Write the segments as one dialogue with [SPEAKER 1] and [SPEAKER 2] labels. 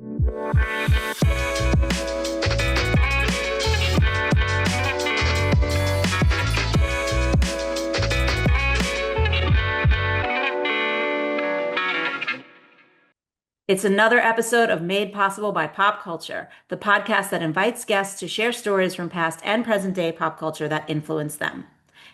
[SPEAKER 1] It's another episode of Made Possible by Pop Culture, the podcast that invites guests to share stories from past and present day pop culture that influence them.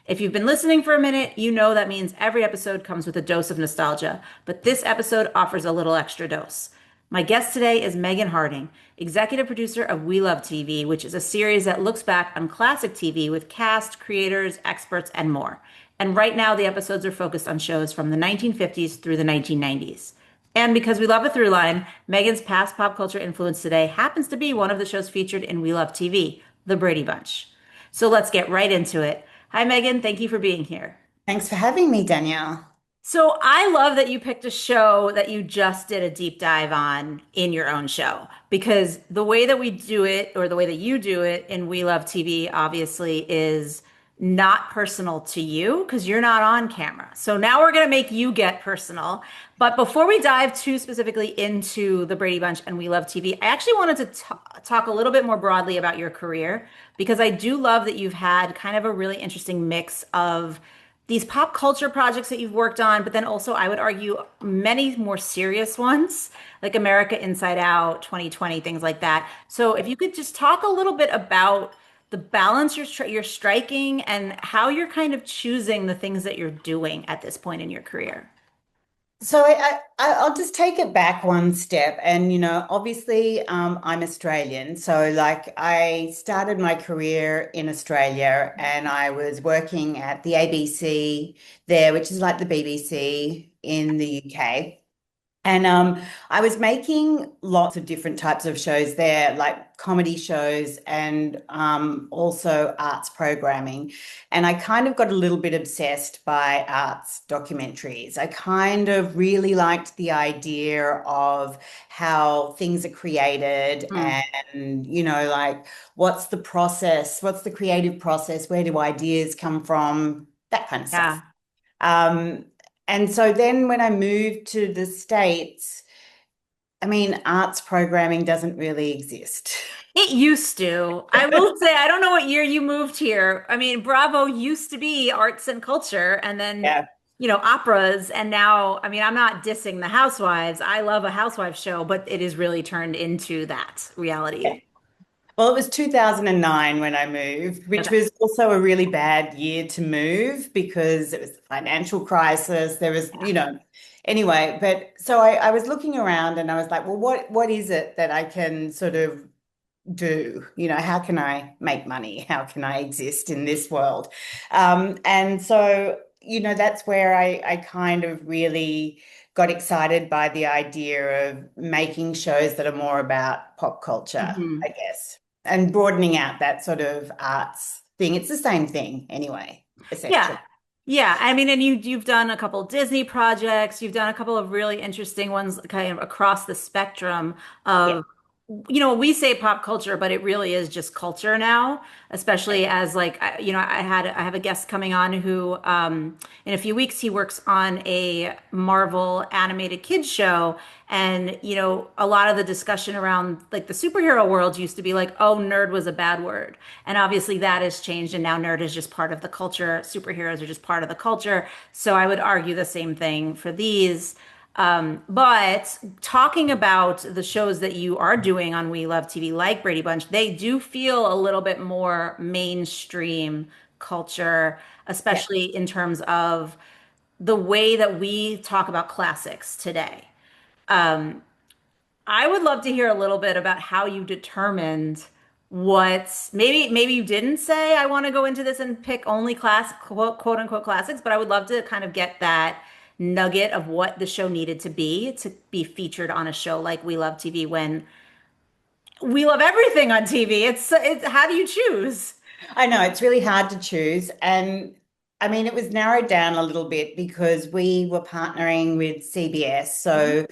[SPEAKER 1] If you've been listening for a minute, you know that means every episode comes with a dose of nostalgia, but this episode offers a little extra dose. My guest today is Megan Harding, executive producer of We Love TV, which is a series that looks back on classic TV with cast, creators, experts, and more. And right now, the episodes are focused on shows from the 1950s through the 1990s. And because we love a through line, Megan's past pop culture influence today happens to be one of the shows featured in We Love TV, The Brady Bunch. So let's get right into it. Hi, Megan. Thank you for being here.
[SPEAKER 2] Thanks for having me, Danielle.
[SPEAKER 1] So I love that you picked a show that you just did a deep dive on in your own show, because the way that we do it, or the way that you do it in We Love TV, obviously is not personal to you because you're not on camera. So now we're going to make you get personal. But before we dive too specifically into the Brady Bunch and We Love TV, I actually wanted to talk a little bit more broadly about your career, because I do love that you've had kind of a really interesting mix of these pop culture projects that you've worked on, but then also I would argue many more serious ones like America Inside Out, 2020, things like that. So if you could just talk a little bit about the balance you're striking and how you're kind of choosing the things that you're doing at this point in your career.
[SPEAKER 2] So I'll just take it back one step. And, obviously, I'm Australian. So, like, I started my career in Australia and I was working at the ABC there, which is like the BBC in the UK. And I was making lots of different types of shows there, like comedy shows and also arts programming. And I kind of got a little bit obsessed by arts documentaries. I kind of really liked the idea of how things are created
[SPEAKER 1] Mm,
[SPEAKER 2] and, like what's the process, what's the creative process, where do ideas come from, that kind of stuff.
[SPEAKER 1] yeah.
[SPEAKER 2] Um, and so then when I moved to the States, I mean, arts programming doesn't really exist.
[SPEAKER 1] It used to. I will say, I don't know what year you moved here. I mean, Bravo used to be arts and culture and then,
[SPEAKER 2] Yeah.
[SPEAKER 1] operas. And now, I mean, I'm not dissing the Housewives. I love a Housewives show, but it is really turned into that
[SPEAKER 2] Yeah.
[SPEAKER 1] reality.
[SPEAKER 2] Well, it was 2009 when I moved, which
[SPEAKER 1] Okay.
[SPEAKER 2] was also a really bad year to move because it was the financial crisis. There was, anyway, but so I was looking around and I was like, well, what is it that I can sort of do? How can I make money? How can I exist in this world? And so, that's where I kind of really got excited by the idea of making shows that are more about pop culture, I
[SPEAKER 1] Mhm.
[SPEAKER 2] guess, and broadening out that sort of arts thing. It's the same thing anyway,
[SPEAKER 1] Yeah.
[SPEAKER 2] essentially.
[SPEAKER 1] Yeah. I mean, and you've done a couple Disney projects, you've done a couple of really interesting ones kind of across the spectrum
[SPEAKER 2] Yeah.
[SPEAKER 1] of, we say pop culture, but it really is just culture now, especially as like, I have a guest coming on who, in a few weeks, he works on a Marvel animated kids show. And, a lot of the discussion around like the superhero world used to be like, oh, nerd was a bad word. And obviously that has changed. And now nerd is just part of the culture. Superheroes are just part of the culture. So I would argue the same thing for these. But talking about the shows that you are doing on We Love TV, like Brady Bunch, they do feel a little bit more mainstream culture,
[SPEAKER 2] Yeah.
[SPEAKER 1] especially in terms of the way that we talk about classics today. I would love to hear a little bit about how you determined what maybe you didn't say I want to go into this and pick only quote unquote classics, but I would love to kind of get that nugget of what the show needed to be featured on a show like We Love TV when we love everything on TV. It's how do you choose?
[SPEAKER 2] I know it's really hard to choose. And I mean, it was narrowed down a little bit because we were partnering with CBS.
[SPEAKER 1] Mhm.
[SPEAKER 2] So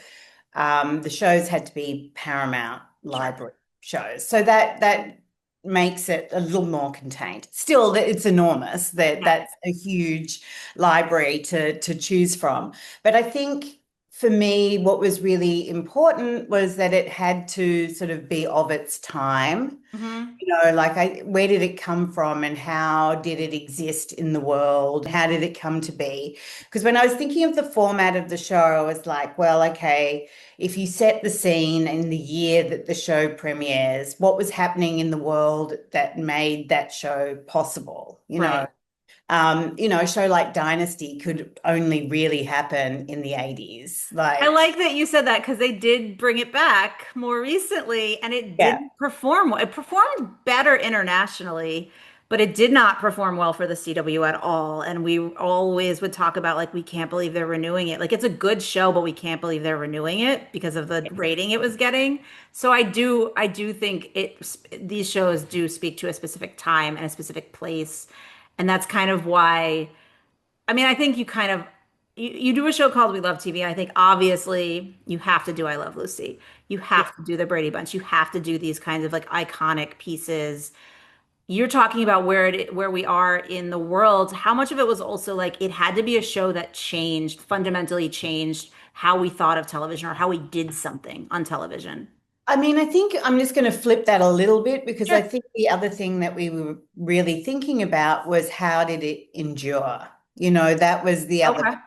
[SPEAKER 2] the shows had to be Paramount
[SPEAKER 1] Sure.
[SPEAKER 2] Library shows. So that makes it a little more contained. Still, it's enormous.
[SPEAKER 1] Yeah.
[SPEAKER 2] That's a huge library to choose from. But I think for me, what was really important was that it had to sort of be of its time.
[SPEAKER 1] Hmm.
[SPEAKER 2] Like where did it come from and how did it exist in the world? How did it come to be? Because when I was thinking of the format of the show, I was like, well, okay, if you set the scene in the year that the show premieres, what was happening in the world that made that show possible?
[SPEAKER 1] Right.
[SPEAKER 2] A show like Dynasty could only really happen in the 80s.
[SPEAKER 1] I
[SPEAKER 2] Like,
[SPEAKER 1] like that you said that because they did bring it back more recently and it
[SPEAKER 2] yeah.
[SPEAKER 1] didn't perform well. It performed better internationally, but it did not perform well for the CW at all. And we always would talk about like we can't believe they're renewing it. Like it's a good show, but we can't believe they're renewing it because of the rating it was getting. So I do think these shows do speak to a specific time and a specific place. And that's kind of why I mean, I think you do a show called We Love TV. I think obviously you have to do I Love Lucy. You have to do the Brady Bunch. You have to do these kinds of like iconic pieces. You're talking about where we are in the world. How much of it was also like it had to be a show that changed, fundamentally changed how we thought of television or how we did something on television.
[SPEAKER 2] I mean, I think I'm just going to flip that a little bit because I
[SPEAKER 1] Sure.
[SPEAKER 2] think the other thing that we were really thinking about was how did it endure? That was the other.
[SPEAKER 1] Okay.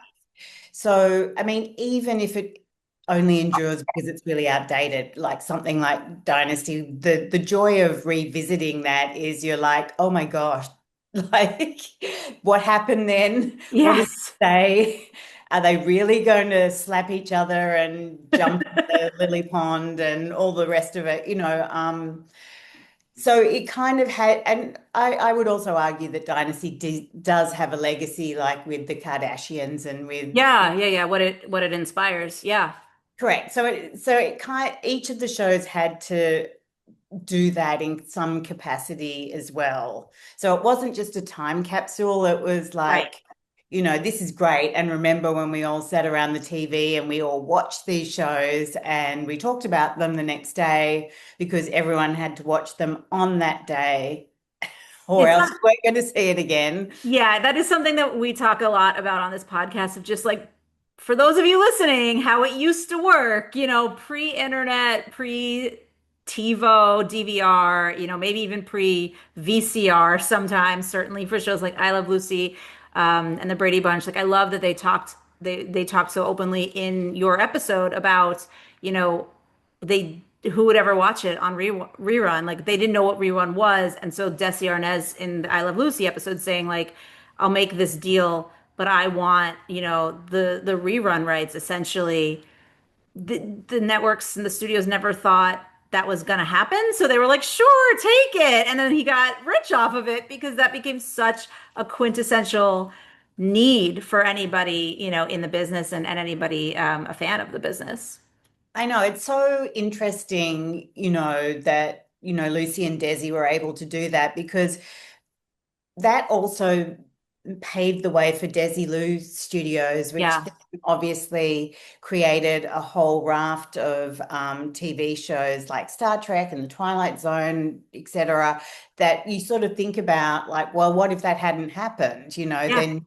[SPEAKER 2] So, I mean, even if it only endures because it's really outdated, like something like Dynasty, the joy of revisiting that is you're like, oh my gosh, like what happened then? What did
[SPEAKER 1] Yes.
[SPEAKER 2] they say? Are they really going to slap each other and jump in the lily pond and all the rest of it? So it kind of had, and I would also argue that Dynasty does have a legacy, like with the Kardashians and with.
[SPEAKER 1] Yeah, yeah, yeah. What it inspires. Yeah.
[SPEAKER 2] Correct. So it kind each of the shows had to do that in some capacity as well. So it wasn't just a time capsule. It was
[SPEAKER 1] Right.
[SPEAKER 2] like, this is great. And remember when we all sat around the TV and we all watched these shows and we talked about them the next day because everyone had to watch them on that day or
[SPEAKER 1] It's
[SPEAKER 2] else we weren't going to see it again.
[SPEAKER 1] Yeah, that is something that we talk a lot about on this podcast of just like for those of you listening, how it used to work, pre-internet, pre-TiVo, DVR, maybe even pre-VCR sometimes, certainly for shows like I Love Lucy, and the Brady Bunch. Like I love that they talked so openly in your episode about, you know, they who would ever watch it on rerun? Like they didn't know what rerun was, and so Desi Arnaz in the I Love Lucy episode saying like, "I'll make this deal, but I want the rerun rights." Essentially, the networks and the studios never thought that was going to happen, so they were like, "Sure, take it," and then he got rich off of it because that became such a quintessential need for anybody in the business and anybody a fan of the business.
[SPEAKER 2] I know it's so interesting, that, Lucy and Desi were able to do that because that also paved the way for Desilu Studios, which
[SPEAKER 1] Yeah.
[SPEAKER 2] then obviously created a whole raft of TV shows like Star Trek and The Twilight Zone, etc. That you sort of think about like, well, what if that hadn't happened?
[SPEAKER 1] Yeah.
[SPEAKER 2] Then,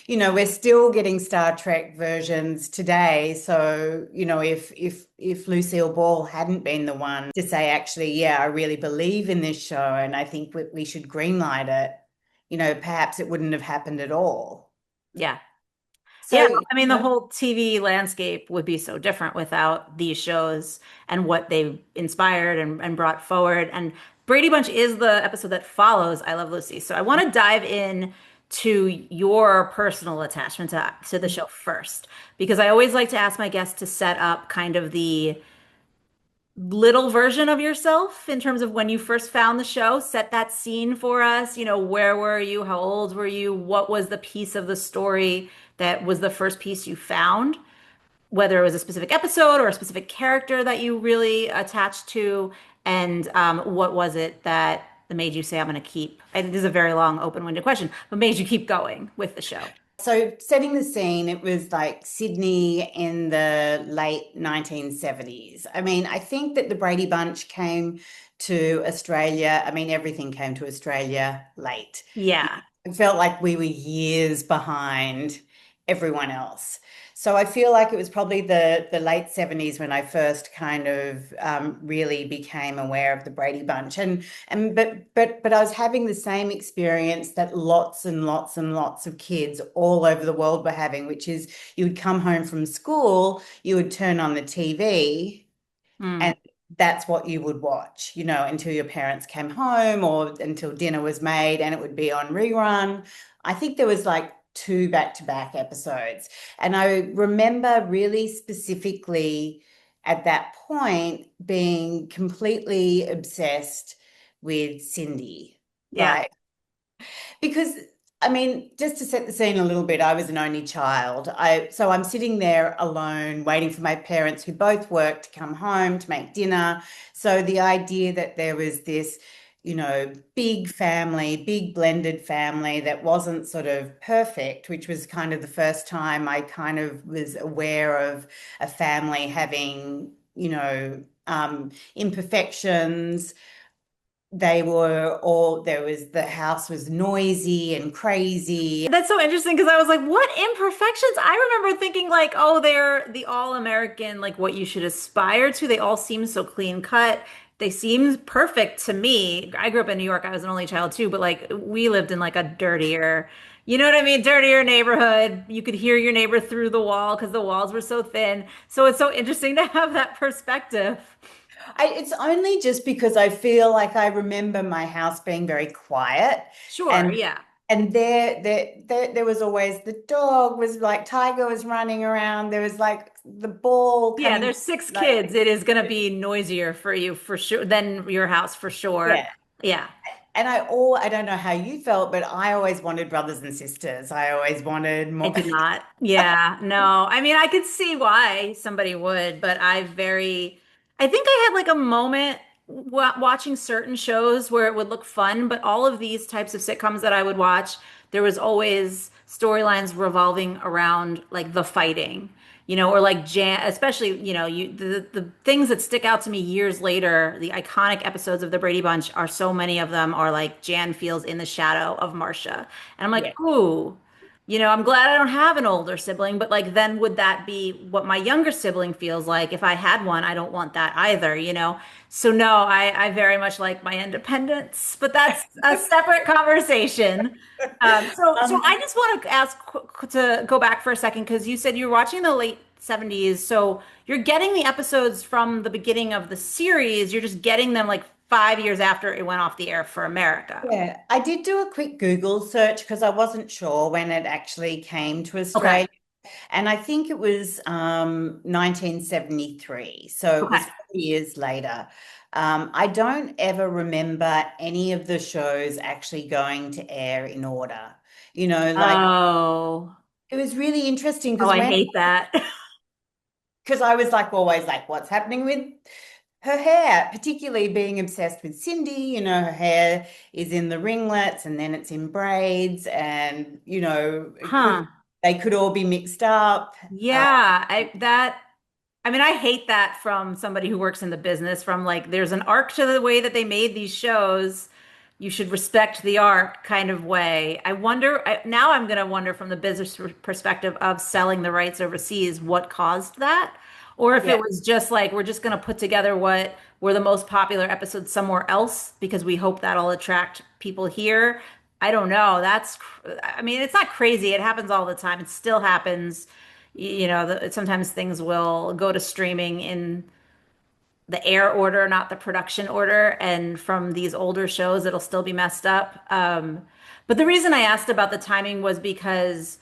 [SPEAKER 2] we're still getting Star Trek versions today. So, if Lucille Ball hadn't been the one to say, actually, yeah, I really believe in this show and I think we should greenlight it, perhaps it wouldn't have happened at all.
[SPEAKER 1] Yeah. Yeah,
[SPEAKER 2] So,
[SPEAKER 1] I mean, the whole TV landscape would be so different without these shows and what they've inspired and brought forward. And Brady Bunch is the episode that follows I Love Lucy. So I want to dive in to your personal attachment to the show first, because I always like to ask my guests to set up kind of the little version of yourself in terms of when you first found the show. Set that scene for us. Where were you? How old were you? What was the piece of the story that was the first piece you found? Whether it was a specific episode or a specific character that you really attached to, and what was it that made you say, I'm going to keep, and this is a very long, open-winded question, but made you keep going with the show?
[SPEAKER 2] so setting the scene, it was like Sydney in the late 1970s. I mean, I think that the Brady Bunch came to Australia. I mean, everything came to Australia late.
[SPEAKER 1] Yeah.
[SPEAKER 2] It felt like we were years behind everyone else. So I feel like it was probably the late 70s when I first kind of really became aware of the Brady Bunch. And but I was having the same experience that lots and lots and lots of kids all over the world were having, which is you would come home from school, you would turn on the TV,
[SPEAKER 1] Mm.
[SPEAKER 2] and that's what you would watch, until your parents came home or until dinner was made and it would be on rerun. I think there was like two back-to-back episodes. And I remember really specifically at that point being completely obsessed with Cindy.
[SPEAKER 1] Yeah.
[SPEAKER 2] Like, because I mean, just to set the scene a little bit, I was an only child. So I'm sitting there alone, waiting for my parents who both worked to come home to make dinner. So the idea that there was this, big family, big blended family that wasn't sort of perfect, which was kind of the first time I kind of was aware of a family having, imperfections. The house was noisy and crazy.
[SPEAKER 1] That's so interesting because I was like, what imperfections? I remember thinking like, oh, they're the all-American, like what you should aspire to. They all seem so clean cut. They seem perfect to me. I grew up in New York. I was an only child too, but like we lived in like a dirtier, you know what I mean? Dirtier neighborhood. You could hear your neighbor through the wall because the walls were so thin. So it's so interesting to have that perspective.
[SPEAKER 2] It's only just because I feel like I remember my house being very quiet,
[SPEAKER 1] Sure,
[SPEAKER 2] and
[SPEAKER 1] yeah.
[SPEAKER 2] there was always the dog was like Tiger was running around. There was like the ball
[SPEAKER 1] Yeah,
[SPEAKER 2] coming,
[SPEAKER 1] there's six
[SPEAKER 2] like,
[SPEAKER 1] kids. It is going to be noisier for you for sure than your house for sure.
[SPEAKER 2] yeah.
[SPEAKER 1] Yeah.
[SPEAKER 2] And I don't know how you felt, but I always wanted brothers and sisters. I always wanted
[SPEAKER 1] I
[SPEAKER 2] more.
[SPEAKER 1] did not. Yeah, no. I mean, I could see why somebody would, but I think I had like a moment watching certain shows where it would look fun, but all of these types of sitcoms that I would watch, there was always storylines revolving around like the fighting, or like Jan, especially, the things that stick out to me years later, the iconic episodes of the Brady Bunch are so many of them are like Jan feels in the shadow of Marcia. And I'm
[SPEAKER 2] Yeah.
[SPEAKER 1] like, ooh. I'm glad I don't have an older sibling, but like then would that be what my younger sibling feels like? If I had one, I don't want that either. So no, I very much like my independence, but that's a separate conversation. So
[SPEAKER 2] Um,
[SPEAKER 1] I just want to ask to go back for a second because you said you were watching the late 70s, so you're getting the episodes from the beginning of the series. You're just getting them like 5 years after it went off the air for America.
[SPEAKER 2] yeah, I did do a quick Google search because I wasn't sure when it actually came to
[SPEAKER 1] Okay.
[SPEAKER 2] Australia. And I think it was 1973. So it
[SPEAKER 1] Okay.
[SPEAKER 2] was 4 years later. I don't ever remember any of the shows actually going to air in order. Like
[SPEAKER 1] Oh.
[SPEAKER 2] it was really interesting
[SPEAKER 1] Oh,
[SPEAKER 2] because
[SPEAKER 1] I hate that.
[SPEAKER 2] I was like always like, what's happening with her hair, particularly being obsessed with Cindy, her hair is in the ringlets and then it's in braids and
[SPEAKER 1] Huh.
[SPEAKER 2] they could all be mixed up.
[SPEAKER 1] Yeah, I mean, I hate that from somebody who works in the business, from like there's an arc to the way that they made these shows. You should respect the arc kind of way. Now I'm going to wonder from the business perspective of selling the rights overseas, what caused that? Or if
[SPEAKER 2] Yeah.
[SPEAKER 1] it was just like, we're just going to put together what were the most popular episodes somewhere else because we hope that'll attract people here. I don't know. I mean, it's not crazy. It happens all the time. It still happens. Sometimes things will go to streaming in the air order, not the production order. And from these older shows, it'll still be messed up. But the reason I asked about the timing was because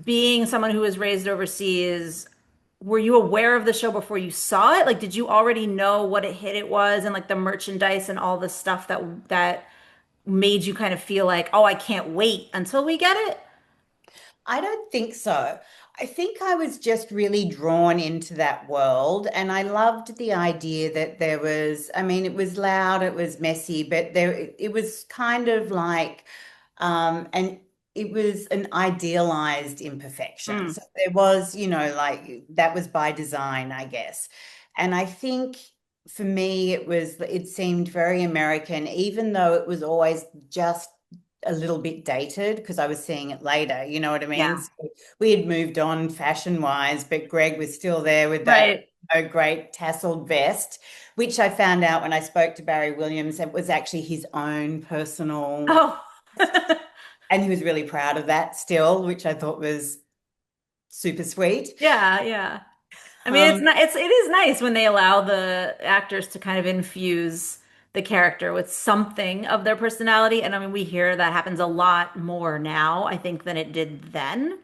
[SPEAKER 1] being someone who was raised overseas, were you aware of the show before you saw it? Like, did you already know what a hit it was and like the merchandise and all the stuff that made you kind of feel like, oh, I can't wait until we get it?
[SPEAKER 2] I don't think so. I think I was just really drawn into that world, and I loved the idea that I mean, it was loud, it was messy, but it was kind of like, and it was an idealized imperfection.
[SPEAKER 1] Mm,
[SPEAKER 2] So there was, like that was by design, I guess. And I think for me, it seemed very American, even though it was always just a little bit dated because I was seeing it later. You know what I mean?
[SPEAKER 1] Yeah.
[SPEAKER 2] So we had moved on fashion wise, but Greg was still there with that
[SPEAKER 1] Right.
[SPEAKER 2] great tasseled vest, which I found out when I spoke to Barry Williams, it was actually his own personal,
[SPEAKER 1] Oh.
[SPEAKER 2] and he was really proud of that still, which I thought was super sweet.
[SPEAKER 1] Yeah, yeah. I mean,
[SPEAKER 2] Um,
[SPEAKER 1] it is nice when they allow the actors to kind of infuse the character with something of their personality. And I mean, we hear that happens a lot more now, I think, than it did then.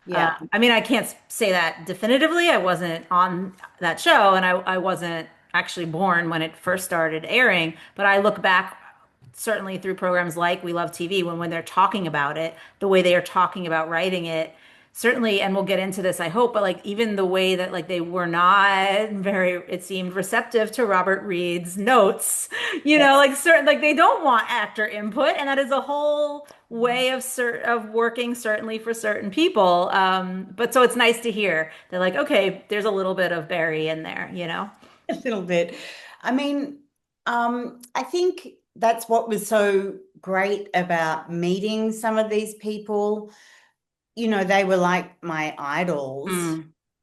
[SPEAKER 2] yeah.
[SPEAKER 1] I mean, I can't say that definitively. I wasn't on that show, and I wasn't actually born when it first started airing. But I look back certainly through programs like We Love TV when they're talking about it, the way they are talking about writing it, certainly, and we'll get into this, I hope, but like even the way that like they were not very, it seemed receptive to Robert Reed's notes,
[SPEAKER 2] Yes.
[SPEAKER 1] like certain, like they don't want actor input, and that is a whole way of of working certainly for certain people. But so it's nice to hear they're like, okay, there's a little bit of Barry in there.
[SPEAKER 2] A little bit. I mean, I think that's what was so great about meeting some of these people. You know, they were like my idols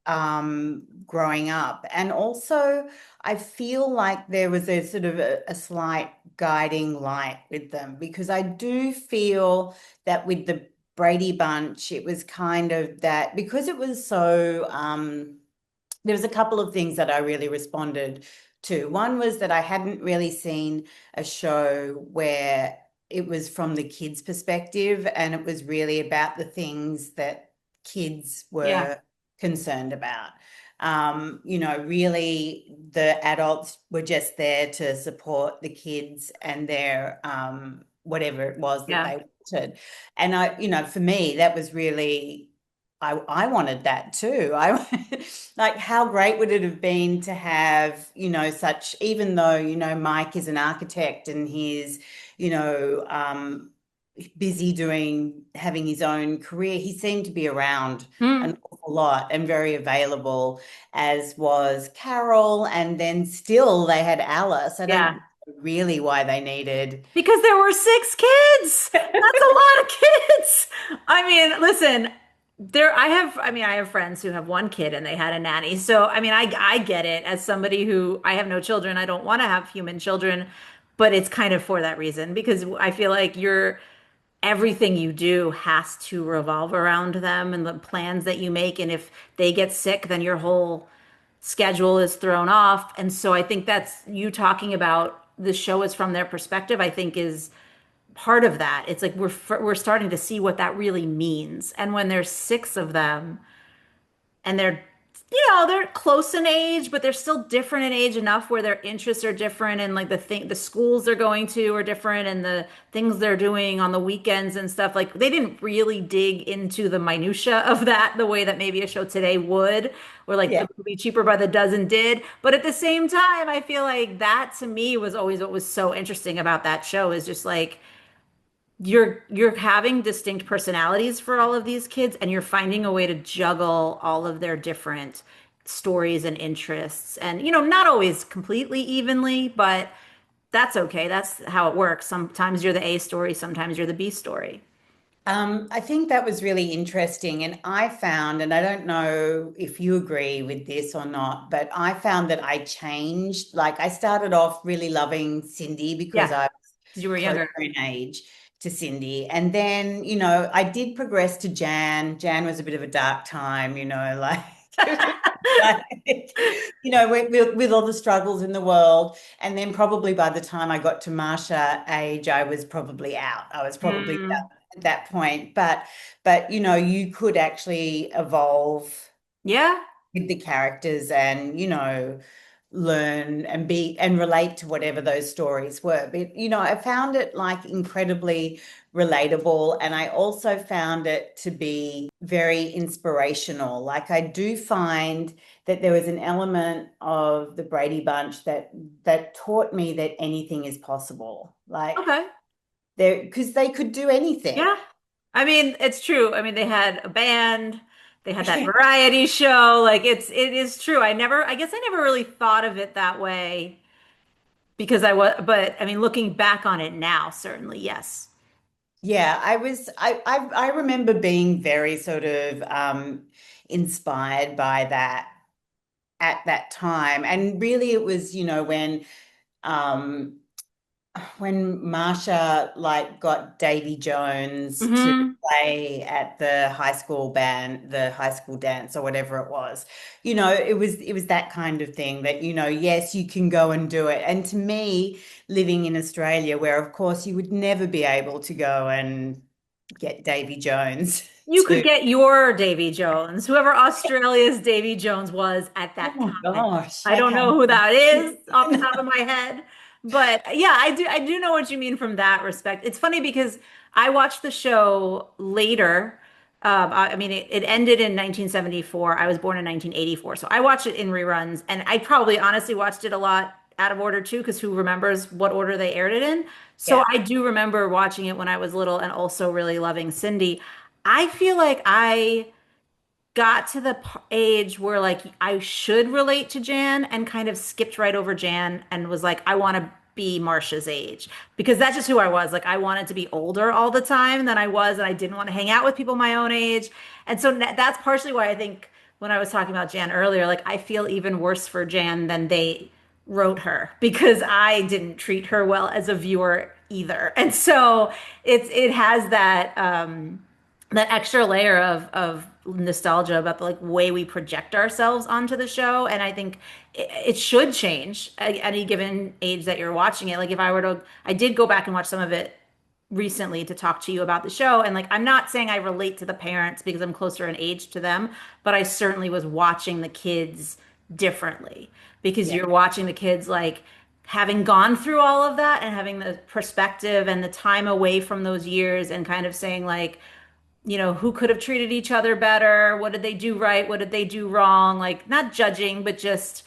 [SPEAKER 1] Mm,
[SPEAKER 2] growing up. And also, I feel like there was a sort of a slight guiding light with them because I do feel that with the Brady Bunch, it was kind of that because it was so there was a couple of things that I really responded to. One was that I hadn't really seen a show where it was from the kids' perspective and it was really about the things that kids
[SPEAKER 1] yeah,
[SPEAKER 2] were concerned about. Really the adults were just there to support the kids and their whatever it was that
[SPEAKER 1] yeah,
[SPEAKER 2] they wanted. And for me, that was really I wanted that too. I like how great would it have been to have, such even though, Mike is an architect and he's, you know, um, busy having his own career, he seemed to be around
[SPEAKER 1] mm,
[SPEAKER 2] an awful lot and very available, as was Carol. And then still they had Alice. I don't
[SPEAKER 1] yeah.
[SPEAKER 2] know really why they needed.
[SPEAKER 1] Because there were six kids. That's a lot of kids. I mean, listen, I have friends who have one kid and they had a nanny. So, I mean, I get it as somebody who I have no children. I don't want to have human children, but it's kind of for that reason because I feel like everything you do has to revolve around them and the plans that you make. And if they get sick, then your whole schedule is thrown off. And so I think that's you talking about the show is from their perspective, I think is part of that. It's like we're starting to see what that really means. And when there's six of them and they're close in age, but they're still different in age enough where their interests are different and like the schools they're going to are different and the things they're doing on the weekends and stuff. Like they didn't really dig into the minutia of that the way that maybe a show today would, or like
[SPEAKER 2] Yeah.
[SPEAKER 1] the movie Cheaper by the Dozen did. But at the same time, I feel like that to me was always what was so interesting about that show is just like you're having distinct personalities for all of these kids and you're finding a way to juggle all of their different stories and interests and not always completely evenly, but that's okay. That's how it works. Sometimes you're the A story, sometimes you're the B story.
[SPEAKER 2] I think that was really interesting. And I found, and I don't know if you agree with this or not, but I found that I changed. Like I started off really loving Cindy because
[SPEAKER 1] Yeah,
[SPEAKER 2] I was
[SPEAKER 1] because you were
[SPEAKER 2] closer
[SPEAKER 1] younger.
[SPEAKER 2] in age to Cindy. And then, I did progress to Jan. Jan was a bit of a dark time, like, like, with all the struggles in the world. And then probably by the time I got to Marsha age, I was probably out. I was probably
[SPEAKER 1] Mm,
[SPEAKER 2] at that point. But you could actually evolve
[SPEAKER 1] yeah.
[SPEAKER 2] with the characters and learn and be and relate to whatever those stories were. But I found it like incredibly relatable, and I also found it to be very inspirational. Like I do find that there was an element of the Brady Bunch that taught me that anything is possible. Like
[SPEAKER 1] Okay.
[SPEAKER 2] there because they could do anything.
[SPEAKER 1] Yeah. I mean, it's true. I mean, they had a band, they had that variety show. Like it is true. I guess I never really thought of it that way because but I mean, looking back on it now, certainly, yes.
[SPEAKER 2] Yeah, I remember being very sort of inspired by that at that time. And really it was, um when Marsha like got Davy Jones to
[SPEAKER 1] Hmm.
[SPEAKER 2] play at the high school band, the high school dance or whatever it was, it was that kind of thing that, yes, you can go and do it. And to me, living in Australia, where of course you would never be able to go and get Davy Jones
[SPEAKER 1] You could
[SPEAKER 2] to,
[SPEAKER 1] get your Davy Jones, whoever Australia's Davy Jones was at
[SPEAKER 2] oh
[SPEAKER 1] that
[SPEAKER 2] my
[SPEAKER 1] time.
[SPEAKER 2] gosh,
[SPEAKER 1] I don't
[SPEAKER 2] okay.
[SPEAKER 1] know who that is off the top of my head, but yeah, I do know what you mean from that respect. It's funny because I watched the show later. I mean, it ended in 1974. I was born in 1984, so I watched it in reruns, and I probably honestly watched it a lot out of order too, because who remembers what order they aired it in? So
[SPEAKER 2] Yeah.
[SPEAKER 1] I do remember watching it when I was little and also really loving Cindy. I feel like I got to the age where like I should relate to Jan and kind of skipped right over Jan and was like, I want to be Marsha's age because that's just who I was. Like I wanted to be older all the time than I was, and I didn't want to hang out with people my own age. And so that's partially why I think when I was talking about Jan earlier, like I feel even worse for Jan than they wrote her because I didn't treat her well as a viewer either. And so it has that extra layer of nostalgia about the like way we project ourselves onto the show. And I think it should change at any given age that you're watching it. Like if I were to, I did go back and watch some of it recently to talk to you about the show. And like, I'm not saying I relate to the parents because I'm closer in age to them, but I certainly was watching the kids differently because
[SPEAKER 2] Yeah.
[SPEAKER 1] you're watching the kids like having gone through all of that and having the perspective and the time away from those years and kind of saying like, who could have treated each other better? What did they do right? What did they do wrong? Like, not judging, but just,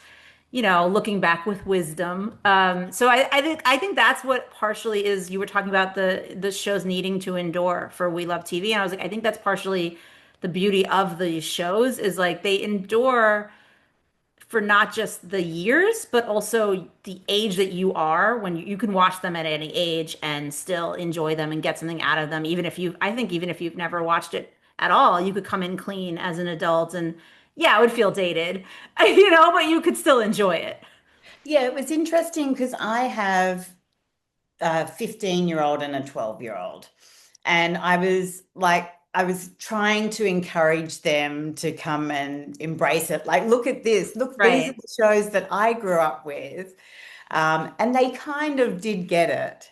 [SPEAKER 1] looking back with wisdom. So I think that's what partially is. You were talking about the shows needing to endure for We Love TV, and I was like, I think that's partially the beauty of these shows is like they endure for not just the years, but also the age that you are when you can watch them at any age and still enjoy them and get something out of them. I think even if you've never watched it at all, you could come in clean as an adult and yeah, it would feel dated, but you could still enjoy it.
[SPEAKER 2] Yeah, it was interesting because I have a 15-year-old and a 12-year-old. And I was trying to encourage them to come and embrace it. Like, look at this. Look, these are
[SPEAKER 1] Right.
[SPEAKER 2] the shows that I grew up with. And they kind of did get it.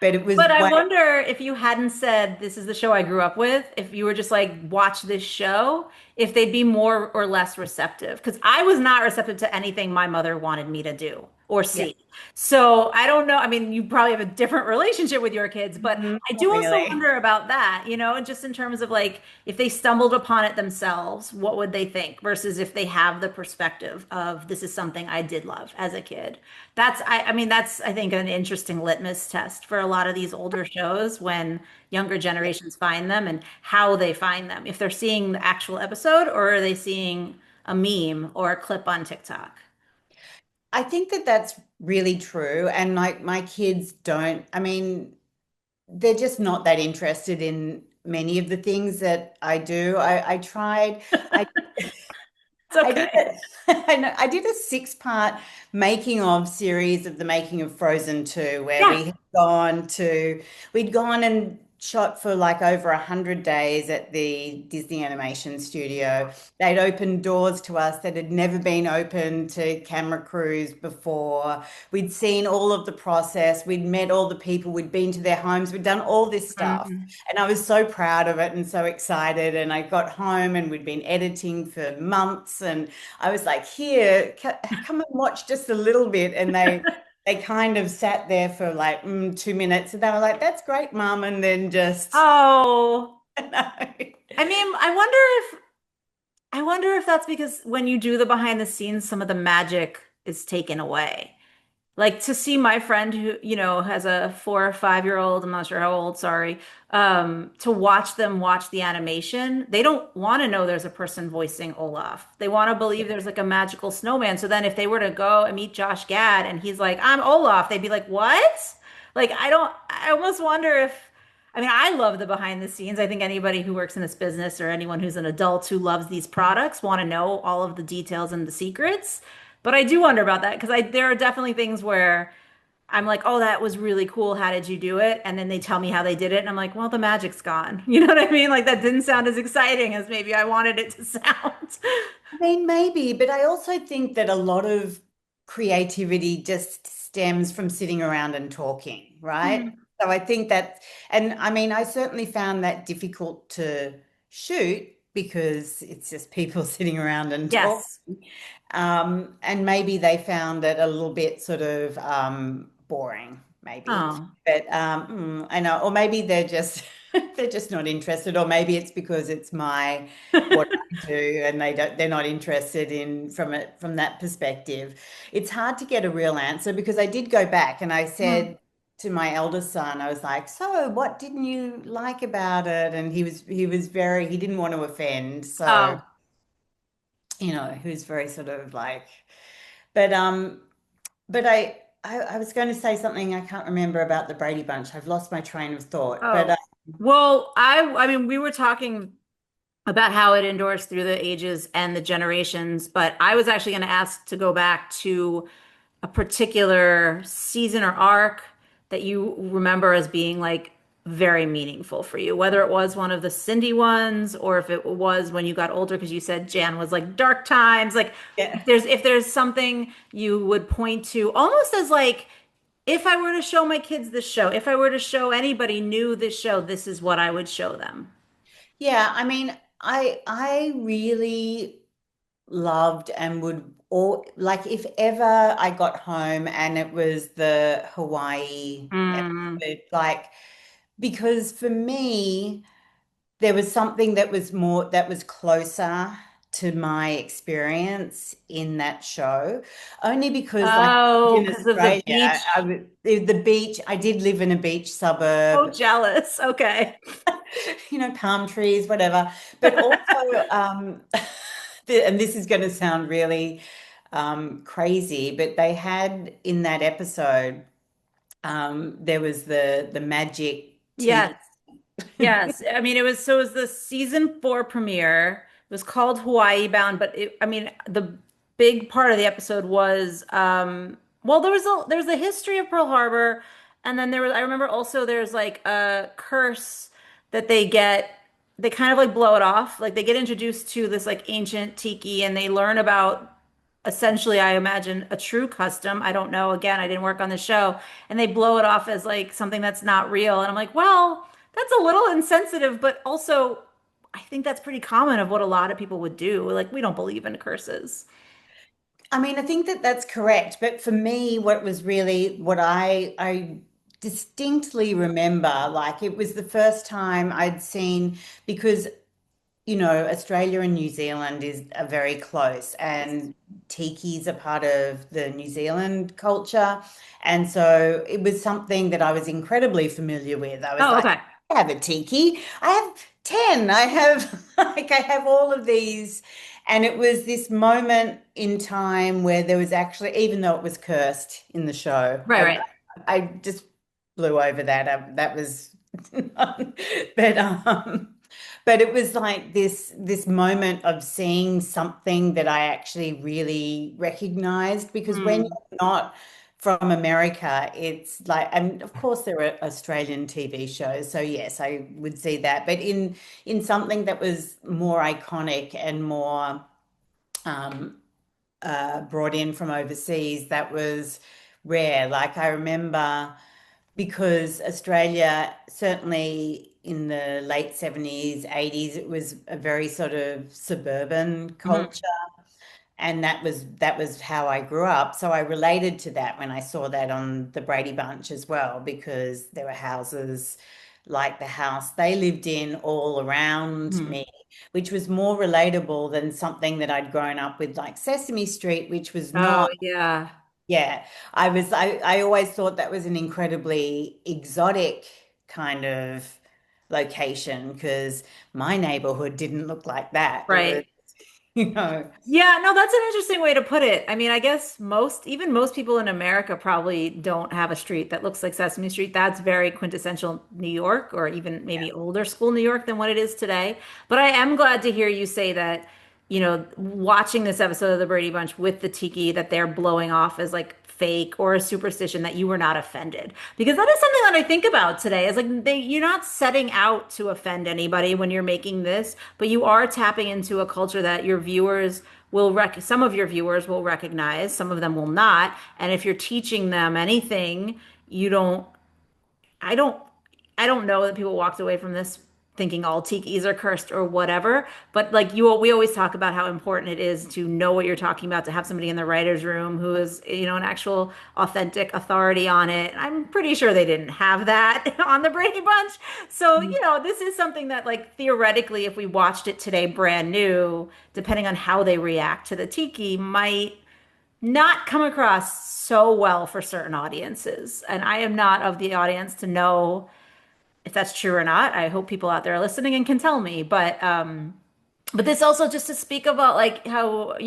[SPEAKER 2] But it was
[SPEAKER 1] But I
[SPEAKER 2] way,
[SPEAKER 1] wonder if you hadn't said, this is the show I grew up with, if you were just like, watch this show, if they'd be more or less receptive. Because I was not receptive to anything my mother wanted me to do or
[SPEAKER 2] yeah,
[SPEAKER 1] see. So I don't know. I mean, you probably have a different relationship with your kids, but I
[SPEAKER 2] not
[SPEAKER 1] do also
[SPEAKER 2] really.
[SPEAKER 1] wonder about that, just in terms of like, if they stumbled upon it themselves, what would they think versus if they have the perspective of this is something I did love as a kid. I mean, that's, I think, an interesting litmus test for a lot of these older shows when younger generations find them and how they find them. If they're seeing the actual episode or are they seeing a meme or a clip on TikTok?
[SPEAKER 2] I think that that's really true. And like my kids don't, I mean, they're just not that interested in many of the things that I do. I tried. I
[SPEAKER 1] It's
[SPEAKER 2] I did
[SPEAKER 1] okay.
[SPEAKER 2] it. I know, I did a six-part making of series of the making of Frozen 2, where
[SPEAKER 1] Yeah.
[SPEAKER 2] we'd gone and shot for like over 100 days at the Disney Animation Studio. They'd opened doors to us that had never been opened to camera crews before. We'd seen all of the process. We'd met all the people. We'd been to their homes. We'd done all this stuff.
[SPEAKER 1] Mhm.
[SPEAKER 2] And I was so proud of it and so excited. And I got home and we'd been editing for months. And I was like, here, come and watch just a little bit. And they kind of sat there for like 2 minutes. And they were like, that's great, Mum. And then just,
[SPEAKER 1] Oh,
[SPEAKER 2] no.
[SPEAKER 1] I mean, I wonder if that's because when you do the behind the scenes, some of the magic is taken away. Like to see my friend who, has a 4 or 5 year old, I'm not sure how old, sorry, to watch them watch the animation, they don't want to know there's a person voicing Olaf. They want to believe there's like a magical snowman. So then if they were to go and meet Josh Gad and he's like, I'm Olaf, they'd be like, what? Like, I almost wonder if, I mean, I love the behind the scenes. I think anybody who works in this business or anyone who's an adult who loves these products want to know all of the details and the secrets. But I do wonder about that because there are definitely things where I'm like, oh, that was really cool. How did you do it? And then they tell me how they did it. And I'm like, well, the magic's gone. You know what I mean? Like that didn't sound as exciting as maybe I wanted it to sound.
[SPEAKER 2] I mean, maybe, but I also think that a lot of creativity just stems from sitting around and talking, right?
[SPEAKER 1] Mm.
[SPEAKER 2] So I think that, and I mean, I certainly found that difficult to shoot because it's just people sitting around and talking.
[SPEAKER 1] Yes.
[SPEAKER 2] And maybe they found it a little bit sort of boring, maybe.
[SPEAKER 1] Oh.
[SPEAKER 2] But I know, or maybe they're just they're just not interested, or maybe it's because it's my what I do, and they're not interested in from it from that perspective. It's hard to get a real answer because I did go back and I
[SPEAKER 1] Mm.
[SPEAKER 2] said to my eldest son, I was like, "So, what didn't you like about it?" And he was very he didn't want to offend, so
[SPEAKER 1] Oh.
[SPEAKER 2] he was very sort of like. But I was going to say something I can't remember about the Brady Bunch. I've lost my train of thought. But
[SPEAKER 1] Oh. Well, I mean, we were talking about how it endorsed through the ages and the generations, but I was actually going to ask to go back to a particular season or arc that you remember as being like very meaningful for you, whether it was one of the Cindy ones or if it was when you got older, because you said Jan was like dark times. Like
[SPEAKER 2] yeah,
[SPEAKER 1] if there's something you would point to almost as like if I were to show my kids this show, if I were to show anybody new this show, this is what I would show them.
[SPEAKER 2] yeah. I mean, I really loved and would all like if ever I got home and it was the Hawaii
[SPEAKER 1] Mm.
[SPEAKER 2] episode, like because for me. There was something that was closer to my experience in that show, only because like
[SPEAKER 1] Oh,
[SPEAKER 2] in
[SPEAKER 1] because of the
[SPEAKER 2] Australia,
[SPEAKER 1] beach.
[SPEAKER 2] the beach, I did live in a beach
[SPEAKER 1] Oh,
[SPEAKER 2] suburb,
[SPEAKER 1] jealous. Okay.
[SPEAKER 2] palm trees, whatever. But also, and this is going to sound really crazy, but they had in that episode, there was the magic
[SPEAKER 1] Yes.
[SPEAKER 2] tea.
[SPEAKER 1] Yes. I mean, it was the season 4 premiere. It was called Hawaii Bound, but I mean, the big part of the episode was, well, there's a history of Pearl Harbor, and then I remember also there's like a curse that they kind of like blow it off. Like they get introduced to this like ancient tiki and they learn about essentially, I imagine, a true custom. I don't know. Again, I didn't work on the show, and they blow it off as like something that's not real. And I'm like, well, that's a little insensitive, but also I think that's pretty common of what a lot of people would do. Like, we don't believe in curses.
[SPEAKER 2] I mean, I think that that's correct, but for me, what was really what I distinctly remember, like it was the first time I'd seen because Australia and New Zealand are very close,
[SPEAKER 1] Yes.
[SPEAKER 2] and tiki's a part of the New Zealand culture, and so it was something that I was incredibly familiar with. I was
[SPEAKER 1] Oh,
[SPEAKER 2] like,
[SPEAKER 1] okay.
[SPEAKER 2] I have a tiki. I have 10. I have like I have all of these. And it was this moment in time where there was actually, even though it was cursed in the show,
[SPEAKER 1] Right, right.
[SPEAKER 2] I just blew over that. That was, but but it was like this moment of seeing something that I actually really recognized because when
[SPEAKER 1] Hmm.
[SPEAKER 2] you're not from America, it's like, and of course there are Australian TV shows, so yes, I would see that. But in something that was more iconic and more um, brought in from overseas, that was rare. Like I remember because Australia, certainly in the late 70s, 80s, it was a very sort of suburban
[SPEAKER 1] Hmm.
[SPEAKER 2] culture. And that was how I grew up. So I related to that when I saw that on the Brady Bunch as well, because there were houses like the house they lived in all around
[SPEAKER 1] Hmm.
[SPEAKER 2] me, which was more relatable than something that I'd grown up with, like Sesame Street, which was
[SPEAKER 1] Oh,
[SPEAKER 2] not.
[SPEAKER 1] yeah.
[SPEAKER 2] Yeah, I always thought that was an incredibly exotic kind of location because my neighborhood didn't look like that. It was,
[SPEAKER 1] Right.
[SPEAKER 2] you know.
[SPEAKER 1] Yeah, no, that's an interesting way to put it. I mean, I guess even most people in America probably don't have a street that looks like Sesame Street. That's very quintessential New York, or even maybe older school New York than what it is today. But I am glad to hear you say that, watching this episode of the Brady Bunch with the tiki that they're blowing off as like fake or a superstition, that you were not offended. Because that is something that I think about today. Is like you're not setting out to offend anybody when you're making this, but you are tapping into a culture that your viewers some of your viewers will recognize, some of them will not. And if you're teaching them anything, you don't I don't I don't know that people walked away from this thinking all tikis are cursed or whatever, but like we always talk about how important it is to know what you're talking about, to have somebody in the writer's room who is, an actual authentic authority on it. I'm pretty sure they didn't have that on the Brady Bunch. So, this is something that like theoretically, if we watched it today brand new, depending on how they react to the tiki, might not come across so well for certain audiences. And I am not of the audience to know if that's true or not. I hope people out there are listening and can tell me. But this also just to speak about like how,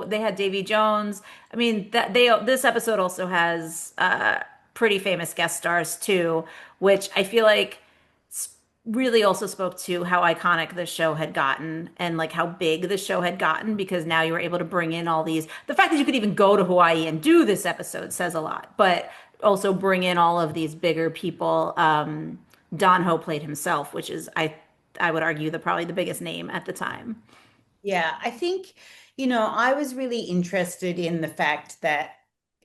[SPEAKER 1] they had Davy Jones. I mean, this episode also has pretty famous guest stars too, which I feel like really also spoke to how iconic the show had gotten and like how big the show had gotten, because now you were able to bring in all these, the fact that you could even go to Hawaii and do this episode says a lot, but also bring in all of these bigger people. Don Ho played himself, which is I would argue probably the biggest name at the time.
[SPEAKER 2] Yeah, I think, I was really interested in the fact that,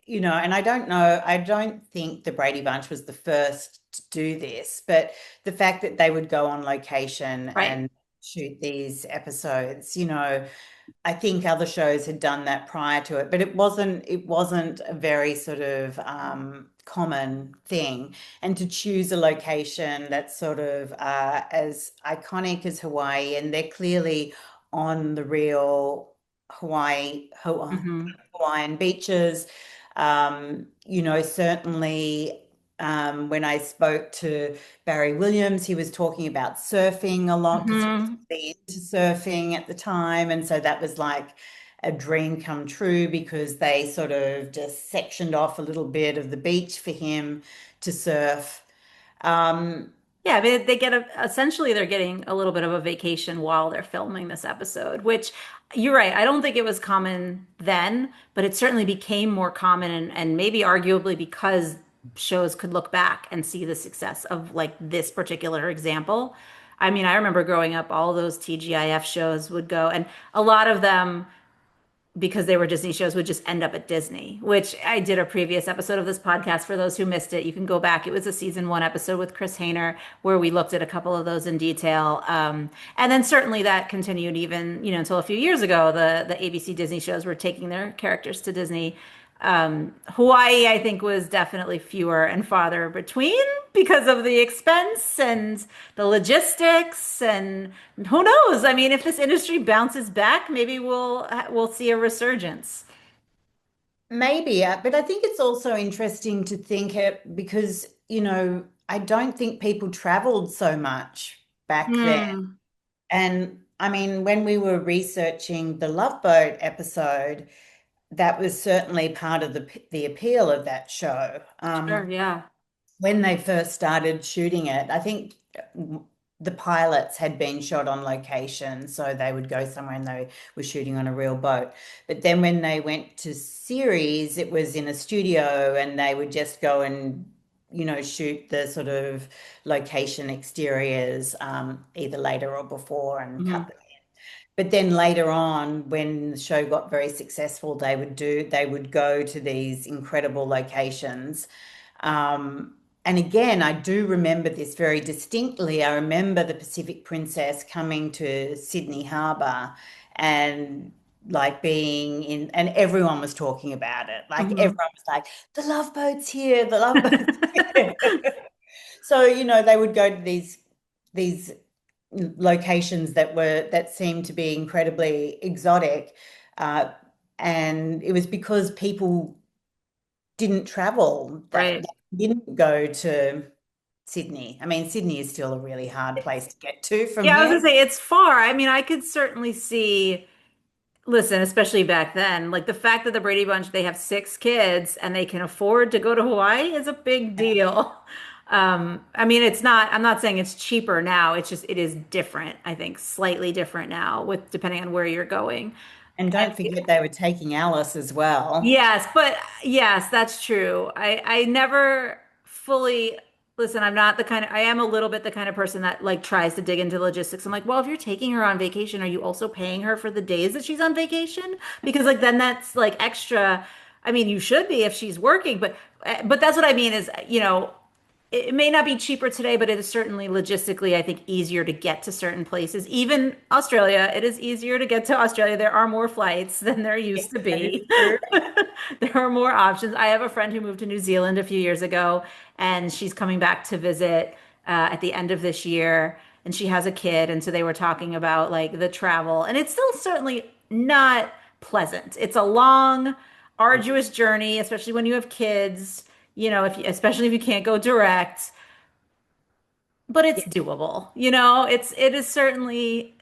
[SPEAKER 2] and I don't know, I don't think the Brady Bunch was the first to do this, but the fact that they would go on location
[SPEAKER 1] Right.
[SPEAKER 2] and shoot these episodes, I think other shows had done that prior to it, but it wasn't a very sort of common thing. And to choose a location that's sort of as iconic as Hawaii, and they're clearly on the real
[SPEAKER 1] Hmm.
[SPEAKER 2] Hawaiian beaches. Certainly when I spoke to Barry Williams, he was talking about surfing a lot because he was
[SPEAKER 1] Hmm.
[SPEAKER 2] really into surfing at the time. And so that was like a dream come true because they sort of just sectioned off a little bit of the beach for him to surf. Um,
[SPEAKER 1] Yeah, I mean, essentially they're getting a little bit of a vacation while they're filming this episode, which you're right. I don't think it was common then, but it certainly became more common, and maybe arguably because shows could look back and see the success of like this particular example. I mean, I remember growing up, all those TGIF shows would go, and a lot of them, because they were Disney shows, would just end up at Disney, which I did a previous episode of this podcast. For those who missed it, you can go back. It was a season one episode with Chris Hayner where we looked at a couple of those in detail. And then certainly that continued even, until a few years ago. The ABC Disney shows were taking their characters to Disney. Hawaii, I think, was definitely fewer and farther between because of the expense and the logistics, and who knows? I mean, if this industry bounces back, maybe we'll see a resurgence.
[SPEAKER 2] Maybe, but I think it's also interesting to think it because, I don't think people traveled so much back then.
[SPEAKER 1] Hmm.
[SPEAKER 2] And I mean, when we were researching the Love Boat episode, that was certainly part of the appeal of that show.
[SPEAKER 1] Sure, yeah.
[SPEAKER 2] When they first started shooting it, I think the pilots had been shot on location, so they would go somewhere and they were shooting on a real boat. But then when they went to series, it was in a studio and they would just go and, shoot the sort of location exteriors, either later or before and cut
[SPEAKER 1] Hmm.
[SPEAKER 2] them. But then later on, when the show got very successful, they would go to these incredible locations. And again, I do remember this very distinctly. I remember the Pacific Princess coming to Sydney Harbour and like being in, and everyone was talking about it. Like
[SPEAKER 1] Hmm.
[SPEAKER 2] everyone was like, the love boat's here, the love boat's here. So, they would go to these locations that seemed to be incredibly exotic. Uh, and it was because people didn't travel that
[SPEAKER 1] Right.
[SPEAKER 2] didn't go to Sydney. I mean, Sydney is still a really hard place to get to from
[SPEAKER 1] Yeah, I was
[SPEAKER 2] here.
[SPEAKER 1] gonna say it's far. I mean, I could certainly see. Listen, especially back then, like the fact that the Brady Bunch, they have six kids and they can afford to go to Hawaii is a big deal. I mean, I'm not saying it's cheaper now. It's just, it is different, I think, slightly different now with depending on where you're going.
[SPEAKER 2] And don't forget they were taking Alice as well.
[SPEAKER 1] Yes, but yes, that's true. I never fully listen, I'm not the kind of I am a little bit the kind of person that like tries to dig into logistics. I'm like, well, if you're taking her on vacation, are you also paying her for the days that she's on vacation? Because like then that's like extra. I mean, you should be if she's working, but that's what I mean is, it may not be cheaper today, but it is certainly logistically, I think, easier to get to certain places. Even Australia, it is easier to get to Australia. There are more flights than there
[SPEAKER 2] Yes,
[SPEAKER 1] used to
[SPEAKER 2] that is
[SPEAKER 1] be.
[SPEAKER 2] true.
[SPEAKER 1] There are more options. I have a friend who moved to New Zealand a few years ago, and she's coming back to visit at the end of this year. And she has a kid, and so they were talking about like the travel, and it's still certainly not pleasant. It's a long, arduous journey, especially when you have kids. Especially if you can't go direct, but it's
[SPEAKER 2] Yeah.
[SPEAKER 1] doable. It is certainly,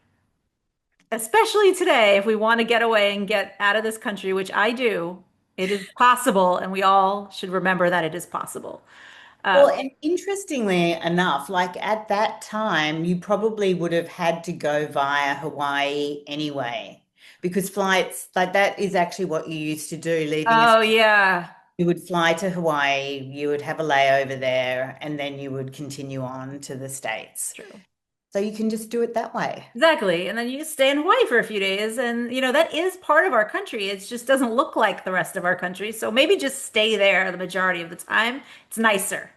[SPEAKER 1] especially today, if we want to get away and get out of this country, which I do, it is possible, and we all should remember that it is possible.
[SPEAKER 2] Well,
[SPEAKER 1] Um,
[SPEAKER 2] and interestingly enough, like at that time, you probably would have had to go via Hawaii anyway, because flights like that is actually what you used to do, leaving
[SPEAKER 1] oh
[SPEAKER 2] Australia.
[SPEAKER 1] yeah,
[SPEAKER 2] You would fly to Hawaii, you would have a layover there, and then you would continue on to the States.
[SPEAKER 1] true.
[SPEAKER 2] So you can just do it that way.
[SPEAKER 1] Exactly. And then you stay in Hawaii for a few days. And, that is part of our country. It just doesn't look like the rest of our country. So maybe just stay there the majority of the time. It's nicer.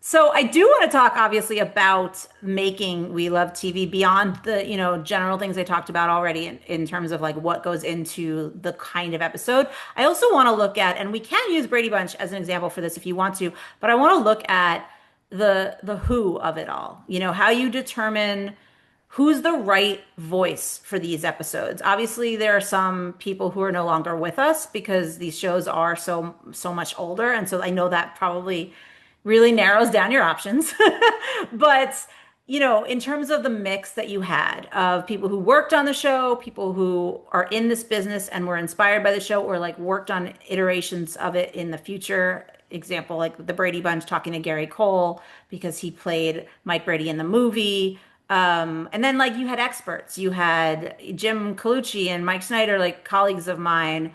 [SPEAKER 1] So I do want to talk obviously about making We Love TV beyond the, general things I talked about already in terms of like what goes into the kind of episode. I also want to look at, and we can use Brady Bunch as an example for this if you want to, but I want to look at the who of it all. How you determine who's the right voice for these episodes. Obviously, there are some people who are no longer with us because these shows are so much older, and so I know that probably really narrows down your options. But, in terms of the mix that you had of people who worked on the show, people who are in this business and were inspired by the show or like worked on iterations of it in the future. Example, like the Brady Bunch talking to Gary Cole because he played Mike Brady in the movie. And then like you had experts, you had Jim Colucci and Mike Snyder, like colleagues of mine,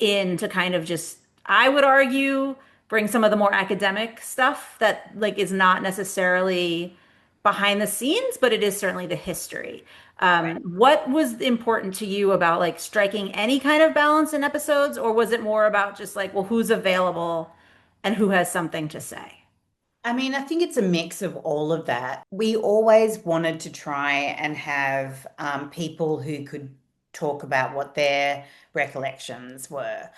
[SPEAKER 1] in to kind of just, I would argue, bring some of the more academic stuff that like is not necessarily behind the scenes, but it is certainly the history. What was important to you about like striking any kind of balance in episodes, or was it more about just like, well, who's available and who has something to say?
[SPEAKER 2] I mean, I think it's a mix of all of that. We always wanted to try and have people who could talk about what their recollections were.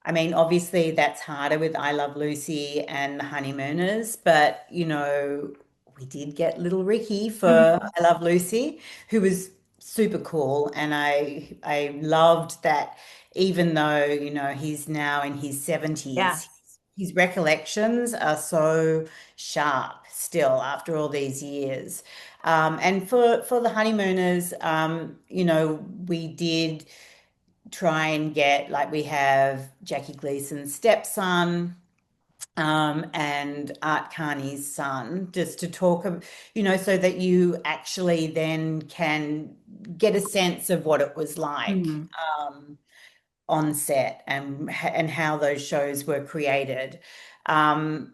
[SPEAKER 2] I mean, obviously that's harder with I Love Lucy and the Honeymooners, but we did get little Ricky for
[SPEAKER 1] Mhm.
[SPEAKER 2] I Love Lucy, who was super cool, and I loved that even though, he's now in his 70s,
[SPEAKER 1] Yes.
[SPEAKER 2] his recollections are so sharp still after all these years. And for the Honeymooners, we did try and get like we have Jackie Gleason's stepson and Art Carney's son, just to talk, so that you actually then can get a sense of what it was like
[SPEAKER 1] Mhm.
[SPEAKER 2] on set and how those shows were created. Um,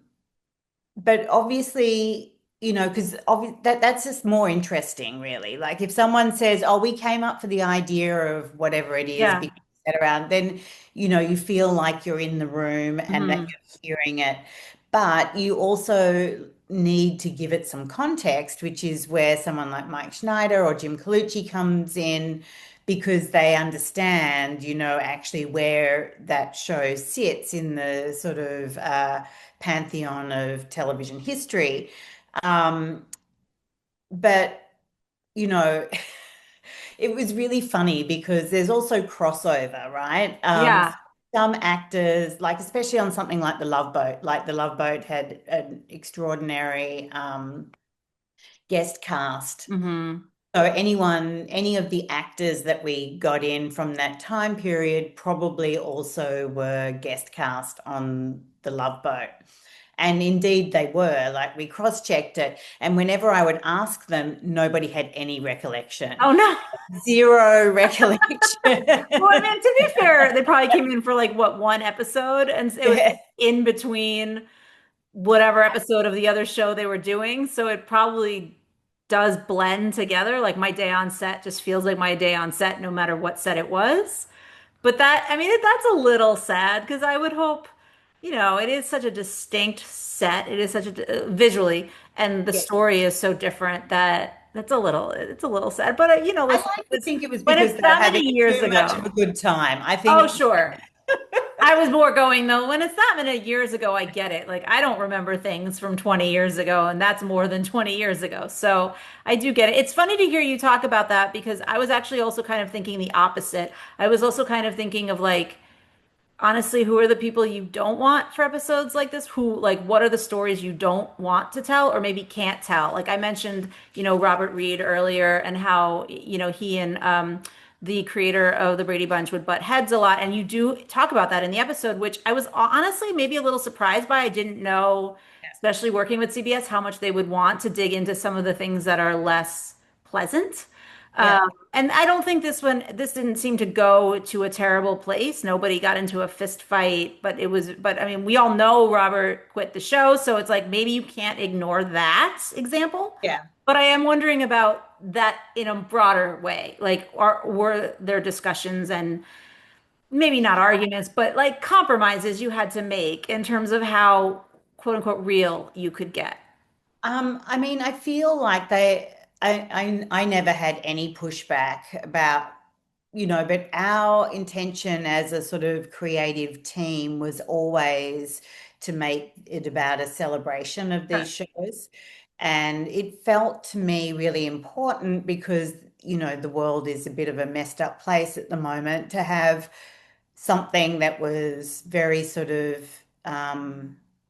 [SPEAKER 2] but obviously, because that's just more interesting, really. Like if someone says, "Oh, we came up for the idea of whatever it is,"
[SPEAKER 1] Yeah.
[SPEAKER 2] because around, then you feel like you're in the room and that
[SPEAKER 1] Mhm.
[SPEAKER 2] you're hearing it. But you also need to give it some context, which is where someone like Mike Schneider or Jim Colucci comes in because they understand, actually where that show sits in the sort of pantheon of television history. Um, but, you know, it was really funny because there's also crossover, right?
[SPEAKER 1] Yeah.
[SPEAKER 2] Some actors, like especially on something like The Love Boat, like The Love Boat had an extraordinary guest cast.
[SPEAKER 1] Mhm.
[SPEAKER 2] So any of the actors that we got in from that time period probably also were guest cast on The Love Boat. And indeed they were. Like we cross-checked it. And whenever I would ask them, nobody had any recollection.
[SPEAKER 1] Oh no.
[SPEAKER 2] Zero recollection.
[SPEAKER 1] Well, I mean, to be fair, they probably came in for like what, one episode, and it was
[SPEAKER 2] Yeah.
[SPEAKER 1] in between whatever episode of the other show they were doing. So it probably does blend together. Like my day on set just feels like my day on set, no matter what set it was. But that, I mean, that's a little sad because I would hope, it is such a distinct set. It is such a visually, and the
[SPEAKER 2] Yeah.
[SPEAKER 1] story is so different that it's a little sad. But
[SPEAKER 2] I
[SPEAKER 1] listen,
[SPEAKER 2] like to think it was
[SPEAKER 1] when
[SPEAKER 2] because
[SPEAKER 1] it's
[SPEAKER 2] they were
[SPEAKER 1] that
[SPEAKER 2] having
[SPEAKER 1] many years
[SPEAKER 2] too much of
[SPEAKER 1] ago.
[SPEAKER 2] a good time. I
[SPEAKER 1] Oh,
[SPEAKER 2] think,
[SPEAKER 1] sure. I was more going though, when it's that many years ago, I get it. Like I don't remember things from 20 years ago, and that's more than 20 years ago. So I do get it. It's funny to hear you talk about that because I was actually also kind of thinking the opposite. I was also kind of thinking of like, honestly, who are the people you don't want for episodes like this? Who, like, what are the stories you don't want to tell or maybe can't tell? Like I mentioned, Robert Reed earlier and how, he and the creator of the Brady Bunch would butt heads a lot. And you do talk about that in the episode, which I was honestly maybe a little surprised by. I didn't know, especially working with CBS, how much they would want to dig into some of the things that are less pleasant.
[SPEAKER 2] yeah,
[SPEAKER 1] And I don't think this didn't seem to go to a terrible place. Nobody got into a fist fight, but I mean, we all know Robert quit the show, so it's like maybe you can't ignore that example.
[SPEAKER 2] yeah.
[SPEAKER 1] But I am wondering about that in a broader way. Like, were there discussions and maybe not arguments, but like compromises you had to make in terms of how quote unquote real you could get?
[SPEAKER 2] I mean, I feel like I never had any pushback about, but our intention as a sort of creative team was always to make it about a celebration of these
[SPEAKER 1] Sure.
[SPEAKER 2] shows. And it felt to me really important because, the world is a bit of a messed up place at the moment to have something that was very sort of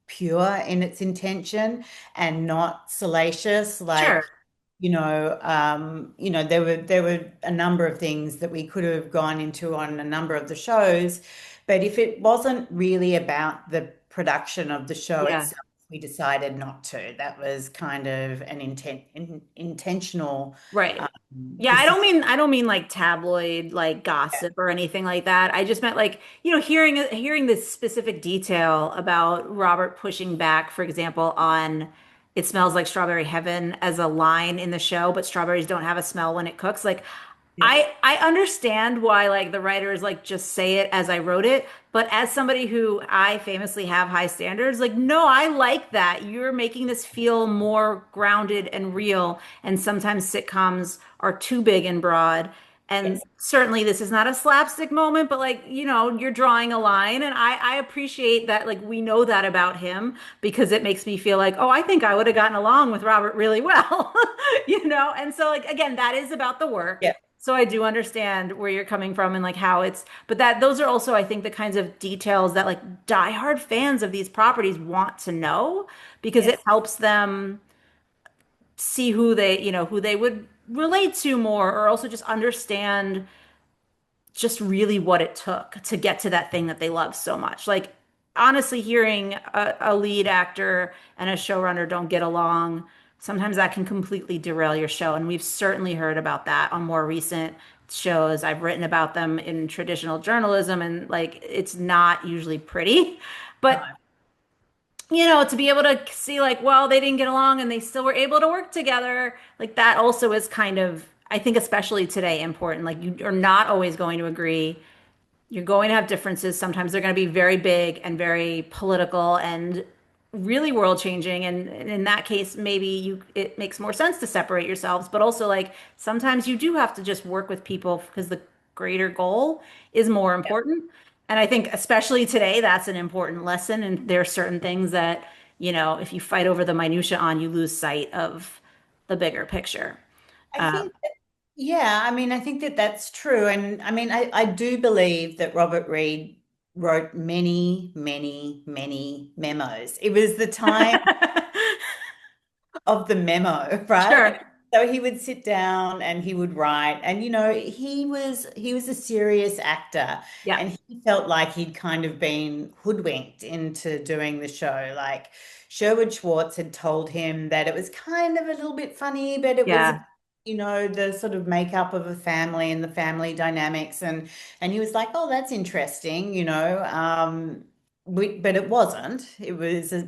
[SPEAKER 2] pure in its intention and not salacious.
[SPEAKER 1] Sure.
[SPEAKER 2] Like, there were a number of things that we could have gone into on a number of the shows, but if it wasn't really about the production of the show
[SPEAKER 1] Yeah.
[SPEAKER 2] itself, we decided not to. That was kind of an intentional
[SPEAKER 1] Right.
[SPEAKER 2] um,
[SPEAKER 1] Yeah,
[SPEAKER 2] decision.
[SPEAKER 1] I don't mean like tabloid like gossip or anything like that. I just meant like, hearing this specific detail about Robert pushing back, for example, on it smells like strawberry heaven as a line in the show, but strawberries don't have a smell when it cooks. Like
[SPEAKER 2] Yeah,
[SPEAKER 1] I understand why like the writers like just say it as I wrote it, but as somebody who I famously have high standards, like no, I like that. You're making this feel more grounded and real, and sometimes sitcoms are too big and broad. And
[SPEAKER 2] yes,
[SPEAKER 1] certainly this is not a slapstick moment, but like, you're drawing a line and I appreciate that like we know that about him because it makes me feel like, oh, I think I would have gotten along with Robert really well. And so like again, that is about the work.
[SPEAKER 2] yeah,
[SPEAKER 1] So I do understand where you're coming from and like how but those are also, I think, the kinds of details that like diehard fans of these properties want to know because it
[SPEAKER 2] yes.
[SPEAKER 1] helps them see who they would relate to more or also just understand just really what it took to get to that thing that they love so much. Like honestly, hearing a lead actor and a showrunner don't get along, sometimes that can completely derail your show. And we've certainly heard about that on more recent shows. I've written about them in traditional journalism, and like it's not usually pretty.
[SPEAKER 2] No.
[SPEAKER 1] But to be able to see like, well, they didn't get along and they still were able to work together, like that also is kind of, I think, especially today, important. Like you are not always going to agree, you're going to have differences. Sometimes they're going to be very big and very political and really world changing. And in that case, maybe it makes more sense to separate yourselves. But also, like sometimes you do have to just work with people because the greater goal is more
[SPEAKER 2] Yeah.
[SPEAKER 1] important. And I think especially today, that's an important lesson. And there are certain things that, if you fight over the minutia on, you lose sight of the bigger picture.
[SPEAKER 2] I
[SPEAKER 1] Um,
[SPEAKER 2] think Yeah, I mean, I think that that's true. And I mean, I do believe that Robert Reed wrote many, many, many memos. It was the time of the memo, right?
[SPEAKER 1] sure.
[SPEAKER 2] So he would sit down and he would write, and he was a serious actor,
[SPEAKER 1] Yeah.
[SPEAKER 2] and he felt like he'd kind of been hoodwinked into doing the show. Like Sherwood Schwartz had told him that it was kind of a little bit funny, but it was,
[SPEAKER 1] Yeah.
[SPEAKER 2] the sort of makeup of a family and the family dynamics, and he was like, "Oh, that's interesting." But it wasn't. It was a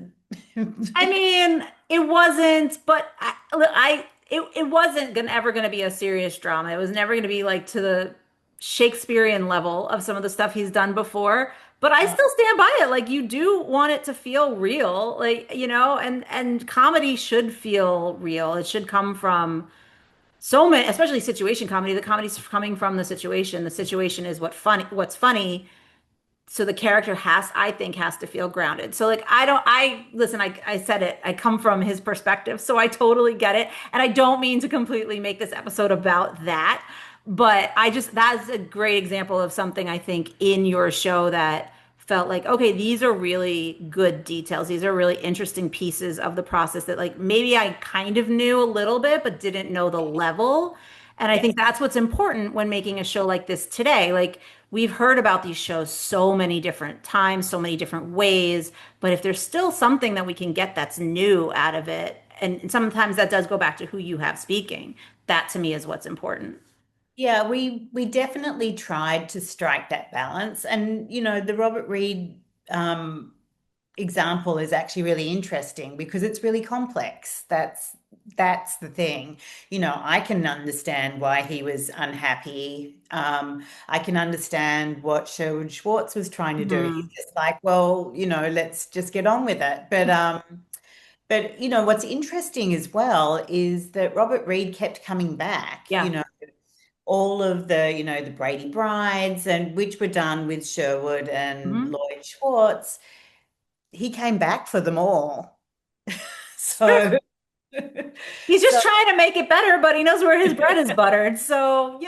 [SPEAKER 1] I mean, it wasn't, but it wasn't ever gonna be a serious drama. It was never gonna be like to the Shakespearean level of some of the stuff he's done before. But I still stand by it. Like you do want it to feel real, like and comedy should feel real. It should come from so many, especially situation comedy. The comedy's coming from the situation. The situation is what's funny, so the character I think, has to feel grounded. So like listen, I said it, I come from his perspective, so I totally get it. And I don't mean to completely make this episode about that, but that's a great example of something I think in your show that felt like, okay, these are really good details. These are really interesting pieces of the process that like maybe I kind of knew a little bit, but didn't know the level. And I
[SPEAKER 2] Yes.
[SPEAKER 1] think that's what's important when making a show like this today. Like we've heard about these shows so many different times, so many different ways, but if there's still something that we can get that's new out of it, and sometimes that does go back to who you have speaking, that to me is what's important.
[SPEAKER 2] Yeah, we definitely tried to strike that balance. And the Robert Reed example is actually really interesting because it's really complex. That's the thing. I can understand why he was unhappy. I can understand what Sherwood Schwartz was trying to do. He's
[SPEAKER 1] Hmm.
[SPEAKER 2] just like, well, let's just get on with it. But what's interesting as well is that Robert Reed kept coming back.
[SPEAKER 1] Yeah.
[SPEAKER 2] All of the Brady Brides, and which were done with Sherwood and
[SPEAKER 1] Hmm.
[SPEAKER 2] Lloyd Schwartz. He came back for them all. So,
[SPEAKER 1] He's
[SPEAKER 2] so,
[SPEAKER 1] just trying to make it better, but he knows where his bread is buttered. So,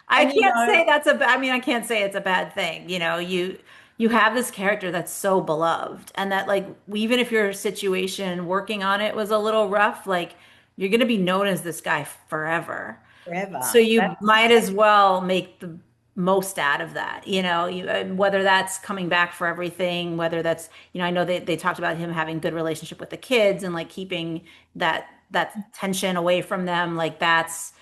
[SPEAKER 1] I
[SPEAKER 2] and
[SPEAKER 1] can't say I mean, I can't say it's a bad thing. You have this character that's so beloved and that like even if your situation working on it was a little rough, like you're going to be known as this guy forever. So
[SPEAKER 2] forever.
[SPEAKER 1] you might as well make the most out of that, whether that's coming back for everything, whether that's, I know they talked about him having good relationship with the kids and like keeping that tension away from them. Like that's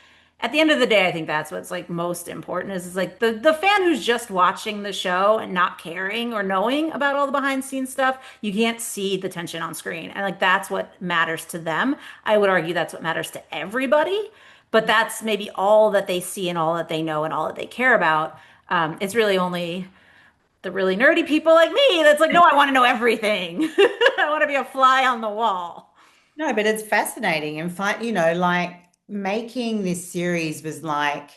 [SPEAKER 1] at the end of the day, I think that's what's like most important is like the fan who's just watching the show and not caring or knowing about all the behind the scenes stuff, you can't see the tension on screen. And like that's what matters to them. I would argue that's what matters to everybody, but that's maybe all that they see and all that they know and all that they care about. It's really only the really nerdy people like me that's like, no, I want to know everything. I want to be a fly on the wall.
[SPEAKER 2] No, but it's fascinating. And like making this series was like,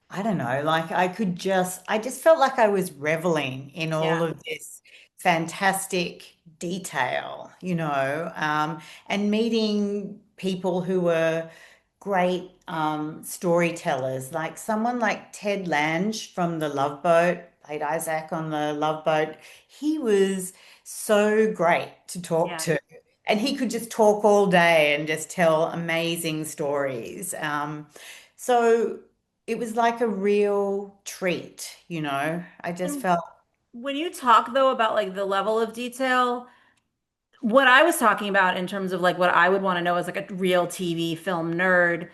[SPEAKER 2] I don't know, like I just felt like I was reveling in all
[SPEAKER 1] Yeah.
[SPEAKER 2] of this fantastic detail, and meeting people who were great storytellers, like someone like Ted Lange from The Love Boat, played Isaac on The Love Boat. He was so great to talk
[SPEAKER 1] Yeah.
[SPEAKER 2] to. And he could just talk all day and just tell amazing stories. So it was like a real treat. I just
[SPEAKER 1] And
[SPEAKER 2] felt,
[SPEAKER 1] when you talk though about like the level of detail, what I was talking about in terms of like what I would want to know as like a real TV film nerd,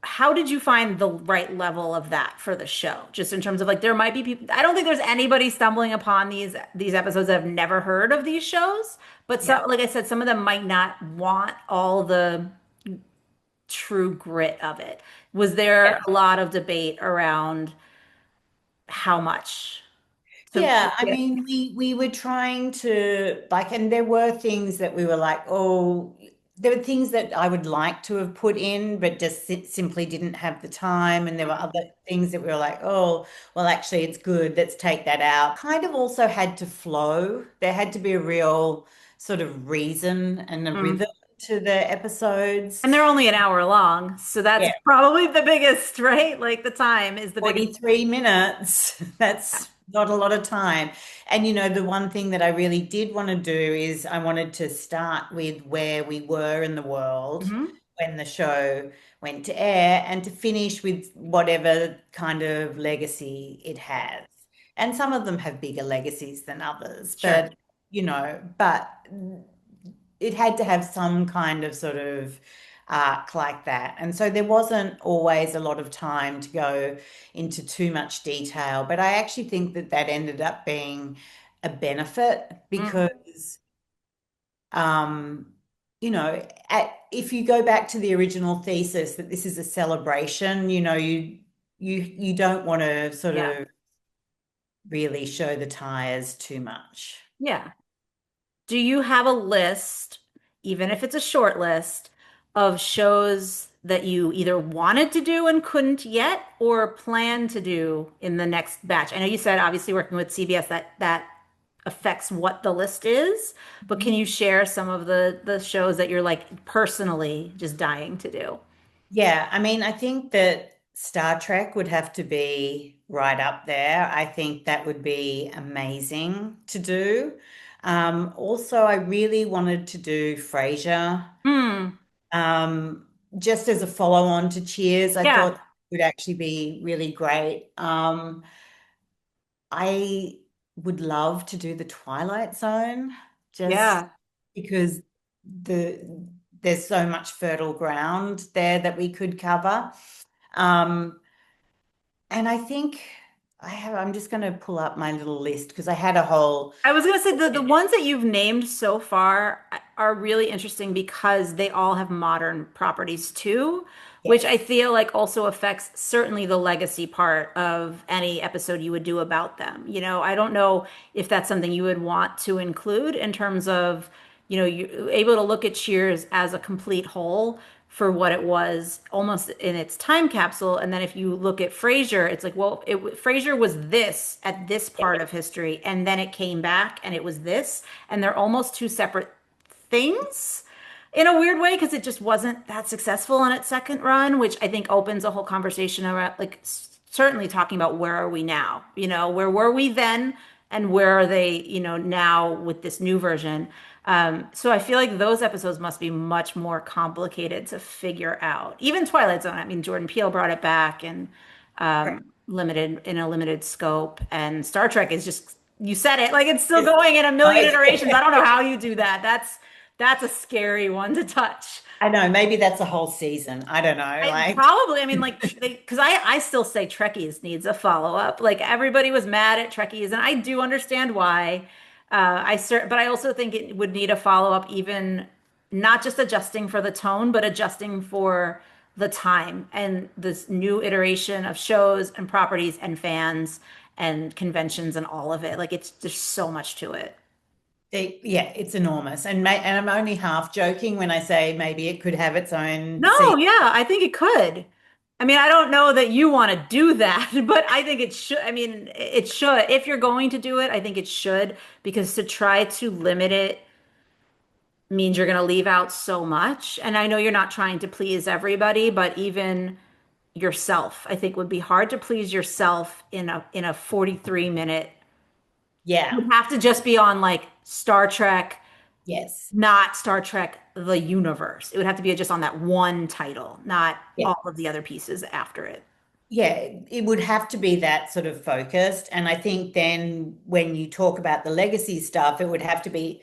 [SPEAKER 1] how did you find the right level of that for the show? Just in terms of like there might be people, I don't think there's anybody stumbling upon these episodes that have never heard of these shows, but
[SPEAKER 2] yeah.
[SPEAKER 1] so like I said, some of them might not want all the true grit of it. Was there a lot of debate around how much to
[SPEAKER 2] Yeah, I
[SPEAKER 1] get?
[SPEAKER 2] mean, we were trying to like, and there were things that we were like, oh, there were things that I would like to have put in, but just simply didn't have the time. And there were other things that we were like, oh, well, actually, it's good. Let's take that out. Kind of also had to flow. There had to be a real sort of reason and a
[SPEAKER 1] Mm.
[SPEAKER 2] rhythm to the
[SPEAKER 1] And
[SPEAKER 2] episodes.
[SPEAKER 1] they're only an hour long, so that's
[SPEAKER 2] Yeah,
[SPEAKER 1] probably the biggest, right? Like the time is the biggest.
[SPEAKER 2] 43 minutes. That's not a lot of time. And the one thing that I really did want to do is I wanted to start with where we were in the world,
[SPEAKER 1] Mhm.
[SPEAKER 2] when the show went to air and to finish with whatever kind of legacy it has. And some of them have bigger legacies than others,
[SPEAKER 1] Sure.
[SPEAKER 2] but it had to have some kind of sort of arc like that. And so there wasn't always a lot of time to go into too much detail, but I actually think that that ended up being a benefit
[SPEAKER 1] Mm,
[SPEAKER 2] because um, if you go back to the original thesis that this is a celebration, you don't want to sort
[SPEAKER 1] yeah.
[SPEAKER 2] of really show the tires too much.
[SPEAKER 1] Yeah. Do you have a list, even if it's a short list, of shows that you either wanted to do and couldn't yet or plan to do in the next batch? I know you said obviously working with CBS that affects what the list is, but can you share some of the shows that you're like personally just dying to do?
[SPEAKER 2] Yeah, I mean, I think that Star Trek would have to be right up there. I think that would be amazing to do. Also, I really wanted to do Frasier.
[SPEAKER 1] Hmm.
[SPEAKER 2] Um, just as a follow-on to Cheers, I
[SPEAKER 1] Yeah.
[SPEAKER 2] thought that would actually be really great. I would love to do the Twilight Zone just
[SPEAKER 1] Yeah.
[SPEAKER 2] because there's so much fertile ground there that we could cover. Um, and I think I'm just going to pull up my little list because I had a whole,
[SPEAKER 1] I was gonna say the ones that you've named so far are really interesting because they all have modern properties too, which I
[SPEAKER 2] yes,
[SPEAKER 1] feel like also affects certainly the legacy part of any episode you would do about them. You know, I don't know if that's something you would want to include in terms of, you know, you're able to look at Cheers as a complete whole for what it was almost in its time capsule. And then if you look at Frasier, it's like, well, Frasier was this at this part of history, and then it came back and it was this, and they're almost two separate things in a weird way because it just wasn't that successful in its second run, which I think opens a whole conversation around like certainly talking about where are we now? You know, where were we then and where are they, you know, now with this new version? So I feel like those episodes must be much more complicated to figure out. Even Twilight Zone, I mean, Jordan Peele brought it back and limited in a limited scope, and Star Trek is just you said it like it's still going in a million iterations. I don't know how you do that. That's a scary one to touch.
[SPEAKER 2] I know, maybe that's a whole season. I don't know,
[SPEAKER 1] I
[SPEAKER 2] like,
[SPEAKER 1] probably, I mean, like, because I still say Trekkies needs a follow-up. Like everybody was mad at Trekkies, and I do understand why. But I also think it would need a follow-up, even not just adjusting for the tone, but adjusting for the time and this new iteration of shows and properties and fans and conventions and all of it. Like it's there's so much to it.
[SPEAKER 2] yeah, it's enormous. And I'm only half joking when I say maybe it could have its own
[SPEAKER 1] No,
[SPEAKER 2] season.
[SPEAKER 1] yeah, I think it could. I mean, I don't know that you want to do that, but I think it should. I mean, it should. If you're going to do it, I think it should, because to try to limit it means you're going to leave out so much. And I know you're not trying to please everybody, but even yourself, I think would be hard to please yourself in a 43 minute.
[SPEAKER 2] Yeah,
[SPEAKER 1] You have to just be on like Star Trek,
[SPEAKER 2] yes.
[SPEAKER 1] not Star Trek the universe. It would have to be just on that one title, not
[SPEAKER 2] Yeah.
[SPEAKER 1] all of the other pieces after it.
[SPEAKER 2] Yeah, it would have to be that sort of focused. And I think then when you talk about the legacy stuff, it would have to be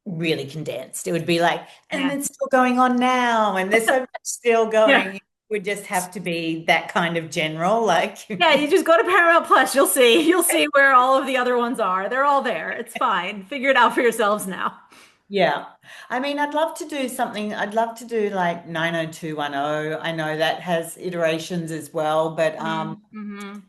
[SPEAKER 2] really condensed. It would be like, and
[SPEAKER 1] Yeah.
[SPEAKER 2] it's still going on now, and there's so much still
[SPEAKER 1] Yeah.
[SPEAKER 2] going. It would just have to be that kind of general, like,
[SPEAKER 1] Yeah, you just go to Paramount Plus. You'll see. You'll see where all of the other ones are. They're all there. It's fine. Figure it out for yourselves now.
[SPEAKER 2] yeah. I mean, I'd love to do something. I'd love to do like 90210. I know that has iterations as well, but
[SPEAKER 1] Mm-hmm.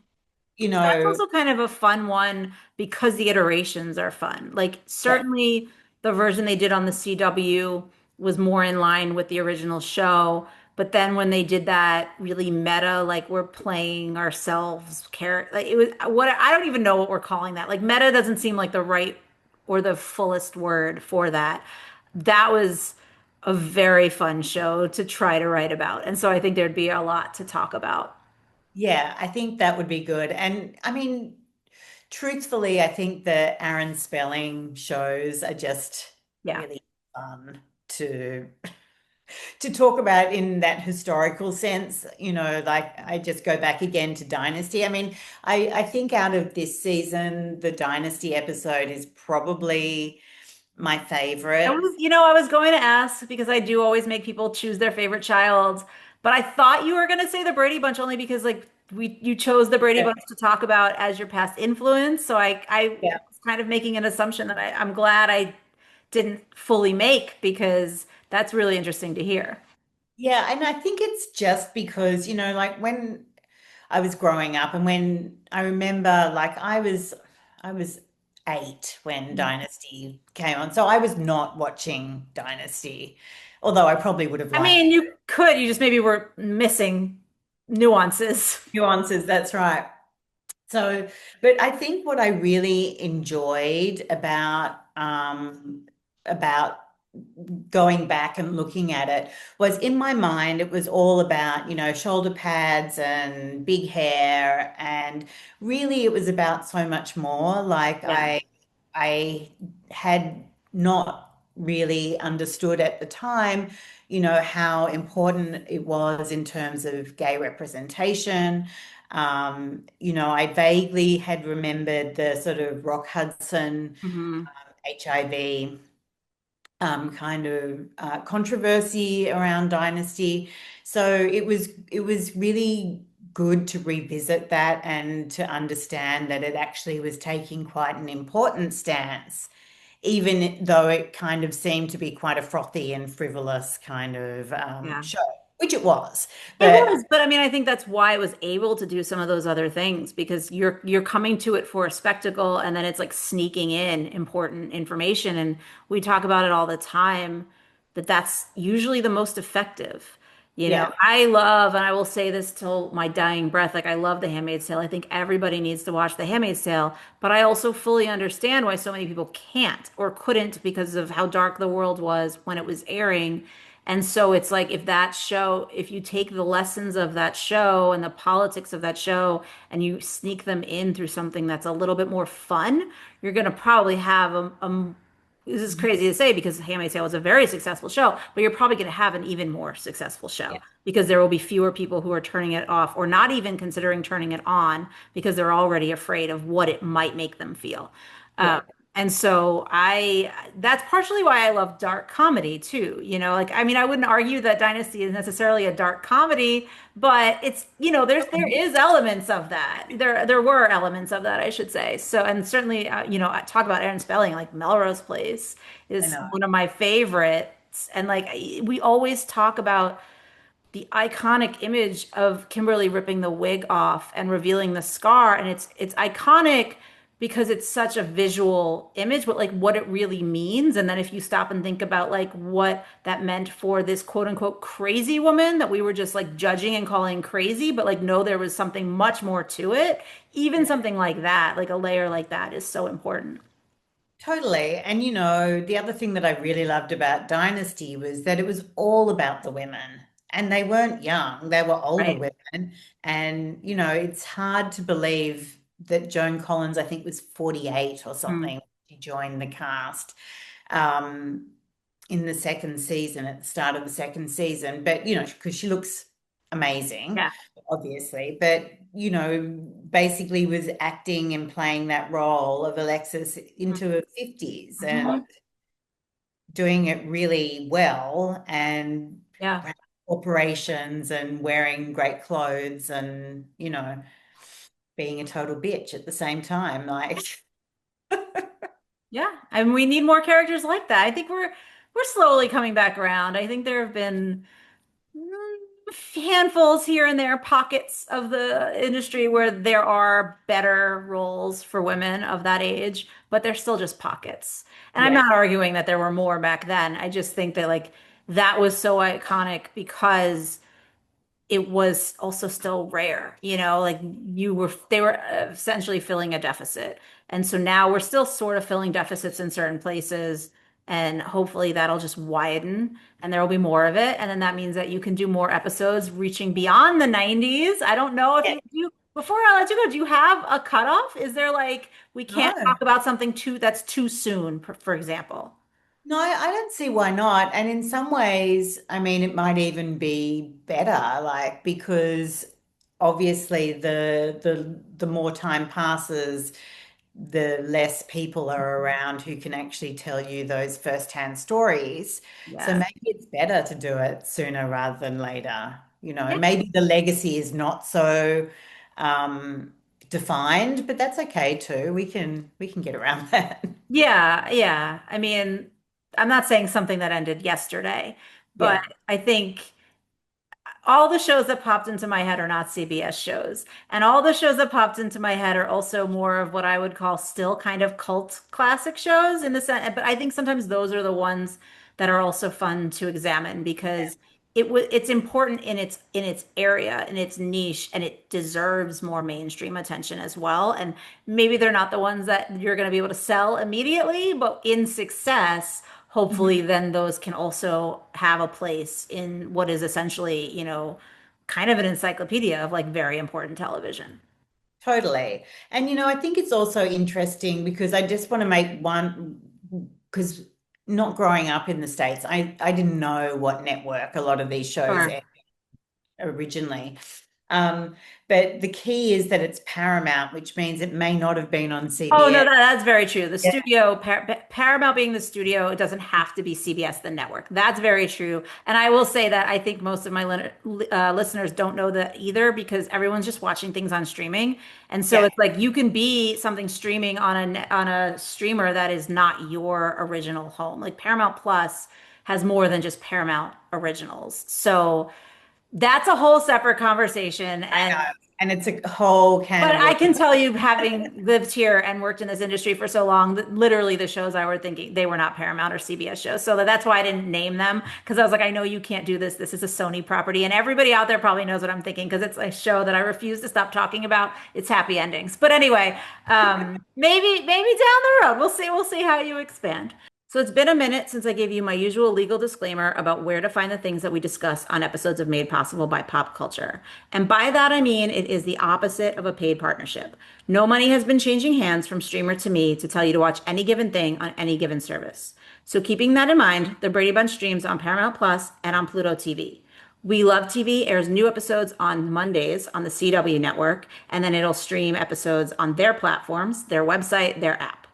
[SPEAKER 2] you
[SPEAKER 1] That's
[SPEAKER 2] know,
[SPEAKER 1] also kind of a fun one because the iterations are fun. Like
[SPEAKER 2] yeah,
[SPEAKER 1] certainly the version they did on the CW was more in line with the original show. But then when they did that really meta, like we're playing ourselves character, like it was what I don't even know what we're calling that. Like meta doesn't seem like the right or the fullest word for that. That was a very fun show to try to write about. And so I think there'd be a lot to talk about.
[SPEAKER 2] yeah, I think that would be good. And I mean, truthfully, I think the Aaron Spelling shows are just
[SPEAKER 1] Yeah.
[SPEAKER 2] really fun to. to talk about in that historical sense, like I just go back again to Dynasty. I mean, I think out of this season, the Dynasty episode is probably my
[SPEAKER 1] I
[SPEAKER 2] favorite.
[SPEAKER 1] was, I was going to ask because I do always make people choose their favorite child, but I thought you were going to say the Brady Bunch only because like you chose the Brady
[SPEAKER 2] Yeah.
[SPEAKER 1] Bunch to talk about as your past influence. So I
[SPEAKER 2] Yeah.
[SPEAKER 1] was kind of making an assumption that I'm glad I didn't fully make because that's really interesting to hear.
[SPEAKER 2] Yeah, and I think it's just because, like when I was growing up and when I remember like I was 8 when Dynasty came on. So I was not watching Dynasty, although I probably would have
[SPEAKER 1] I
[SPEAKER 2] liked
[SPEAKER 1] mean, you could, you just maybe were missing nuances.
[SPEAKER 2] nuances, that's right. So, but I think what I really enjoyed about going back and looking at it was in my mind it was all about, shoulder pads and big hair, and really it was about so much more. Like
[SPEAKER 1] Yeah.
[SPEAKER 2] I had not really understood at the time, how important it was in terms of gay representation. I vaguely had remembered the sort of Rock Hudson
[SPEAKER 1] Hmm.
[SPEAKER 2] HIV kind of controversy around Dynasty. So it was really good to revisit that and to understand that it actually was taking quite an important stance, even though it kind of seemed to be quite a frothy and frivolous kind of
[SPEAKER 1] Yeah.
[SPEAKER 2] show, which it was.
[SPEAKER 1] It
[SPEAKER 2] But
[SPEAKER 1] was, but I mean, I think that's why it was able to do some of those other things because you're coming to it for a spectacle and then it's like sneaking in important information. And we talk about it all the time that that's usually the most effective.
[SPEAKER 2] yeah,
[SPEAKER 1] I love, and I will say this till my dying breath, like I love The Handmaid's Tale. I think everybody needs to watch The Handmaid's Tale, but I also fully understand why so many people can't or couldn't because of how dark the world was when it was airing. And so it's like if that show, if you take the lessons of that show and the politics of that show and you sneak them in through something that's a little bit more fun, you're going to probably have this is crazy to say because Handmaid's Tale was a very successful show, but you're probably going to have an even more successful show
[SPEAKER 2] yeah,
[SPEAKER 1] because there will be fewer people who are turning it off or not even considering turning it on because they're already afraid of what it might make them feel.
[SPEAKER 2] yeah.
[SPEAKER 1] Um, and so that's partially why I love dark comedy too. Like, I mean, I wouldn't argue that Dynasty is necessarily a dark comedy, but it's, there is elements of that. There were elements of that, I should say. So, and certainly, I talk about Aaron Spelling, like Melrose Place
[SPEAKER 2] I
[SPEAKER 1] is
[SPEAKER 2] know.
[SPEAKER 1] one of my favorites. And like, we always talk about the iconic image of Kimberly ripping the wig off and revealing the scar. And it's iconic because it's such a visual image, but like what it really means. And then if you stop and think about like what that meant for this quote unquote crazy woman that we were just like judging and calling crazy, but like no, there was something much more to it. Even
[SPEAKER 2] Yeah.
[SPEAKER 1] something like that, like a layer like that is so important.
[SPEAKER 2] Totally. And the other thing that I really loved about Dynasty was that it was all about the women. And they weren't young, they were older
[SPEAKER 1] Right.
[SPEAKER 2] women. And, it's hard to believe that Joan Collins, I think, was 48 or something,
[SPEAKER 1] Mm.
[SPEAKER 2] when she joined the cast um, in the second season, at the start of the second season. But, because she looks amazing,
[SPEAKER 1] Yeah.
[SPEAKER 2] obviously, but basically was acting and playing that role of Alexis into her 50s and
[SPEAKER 1] Mhm.
[SPEAKER 2] doing it really well, and
[SPEAKER 1] Yeah.
[SPEAKER 2] operations and wearing great clothes and being a total bitch at the same time. Like,
[SPEAKER 1] Yeah, and we need more characters like that. I think we're slowly coming back around. I think there have been handfuls here and there, pockets of the industry where there are better roles for women of that age, but they're still just pockets. And I'm
[SPEAKER 2] yeah,
[SPEAKER 1] not arguing that there were more back then. I just think that like that was so iconic because it was also still rare, like they were essentially filling a deficit. And so now we're still sort of filling deficits in certain places. And hopefully that'll just widen and there will be more of it. And then that means that you can do more episodes reaching beyond the 90s. I don't know if
[SPEAKER 2] yeah.
[SPEAKER 1] you, before I let you go, do you have a cutoff? Is there like, we can't
[SPEAKER 2] No.
[SPEAKER 1] talk about something that's too soon, for example?
[SPEAKER 2] No, I don't see why not. And in some ways, I mean, it might even be better, like because obviously the more time passes, the less people are around who can actually tell you those firsthand stories. So
[SPEAKER 1] Yes.
[SPEAKER 2] maybe it's better to do it sooner rather than later.
[SPEAKER 1] Yeah.
[SPEAKER 2] Maybe the legacy is not so um, defined, but that's okay too. We can get around that.
[SPEAKER 1] Yeah, yeah. I mean, I'm not saying something that ended yesterday, but
[SPEAKER 2] Yeah.
[SPEAKER 1] I think all the shows that popped into my head are not CBS shows. And all the shows that popped into my head are also more of what I would call still kind of cult classic shows in the sense, but I think sometimes those are the ones that are also fun to examine because it's important in its area, in its niche, and it deserves more mainstream attention as well. And maybe they're not the ones that you're going to be able to sell immediately, but in success, hopefully then those can also have a place in what is essentially, kind of an encyclopedia of like very important television.
[SPEAKER 2] Totally. And I think it's also interesting because I just want to make one, because not growing up in the States, I didn't know what network a lot of these shows
[SPEAKER 1] Sure.
[SPEAKER 2] aired originally. Um, but the key is that it's Paramount, which means it may not have been on
[SPEAKER 1] Oh no,
[SPEAKER 2] CBS.
[SPEAKER 1] that's very true. The
[SPEAKER 2] Yeah.
[SPEAKER 1] studio, Paramount being the studio, it doesn't have to be CBS, the network. That's very true. And I will say that I think most of my listeners don't know that either because everyone's just watching things on streaming. And so
[SPEAKER 2] Yeah.
[SPEAKER 1] it's like you can be something streaming on on a streamer that is not your original home. Like Paramount Plus has more than just Paramount originals. So that's a whole separate conversation.
[SPEAKER 2] I
[SPEAKER 1] And
[SPEAKER 2] know. And it's a whole can
[SPEAKER 1] but
[SPEAKER 2] of
[SPEAKER 1] I
[SPEAKER 2] worms.
[SPEAKER 1] can tell you, having lived here and worked in this industry for so long, that literally the shows I were thinking they were not Paramount or CBS shows. So that's why I didn't name them because I was like, I know you can't do this. This is a Sony property, and everybody out there probably knows what I'm thinking because it's a show that I refuse to stop talking about. It's happy endings. But anyway, maybe down the road we'll see. We'll see how you expand. So it's been a minute since I gave you my usual legal disclaimer about where to find the things that we discuss on episodes of Made Possible by Pop Culture. And by that I mean it is the opposite of a paid partnership. No money has been changing hands from streamer to me to tell you to watch any given thing on any given service. So keeping that in mind, the Brady Bunch streams on Paramount Plus and on Pluto TV. We Love TV airs new episodes on Mondays on the CW network, and then it'll stream episodes on their platforms, their website, their app.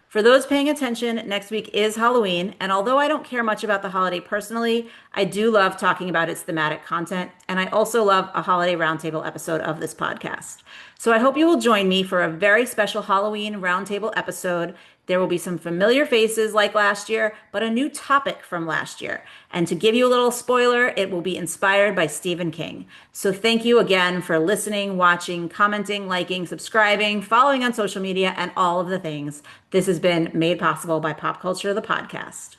[SPEAKER 1] For those paying attention, next week is Halloween, and although I don't care much about the holiday personally, I do love talking about its thematic content, and I also love a holiday roundtable episode of this podcast. So I hope you will join me for a very special Halloween roundtable episode. There will be some familiar faces like last year, but a new topic from last year. And to give you a little spoiler, it will be inspired by Stephen King. So thank you again for listening, watching, commenting, liking, subscribing, following on social media, and all of the things. This has been made possible by Pop Culture, the podcast.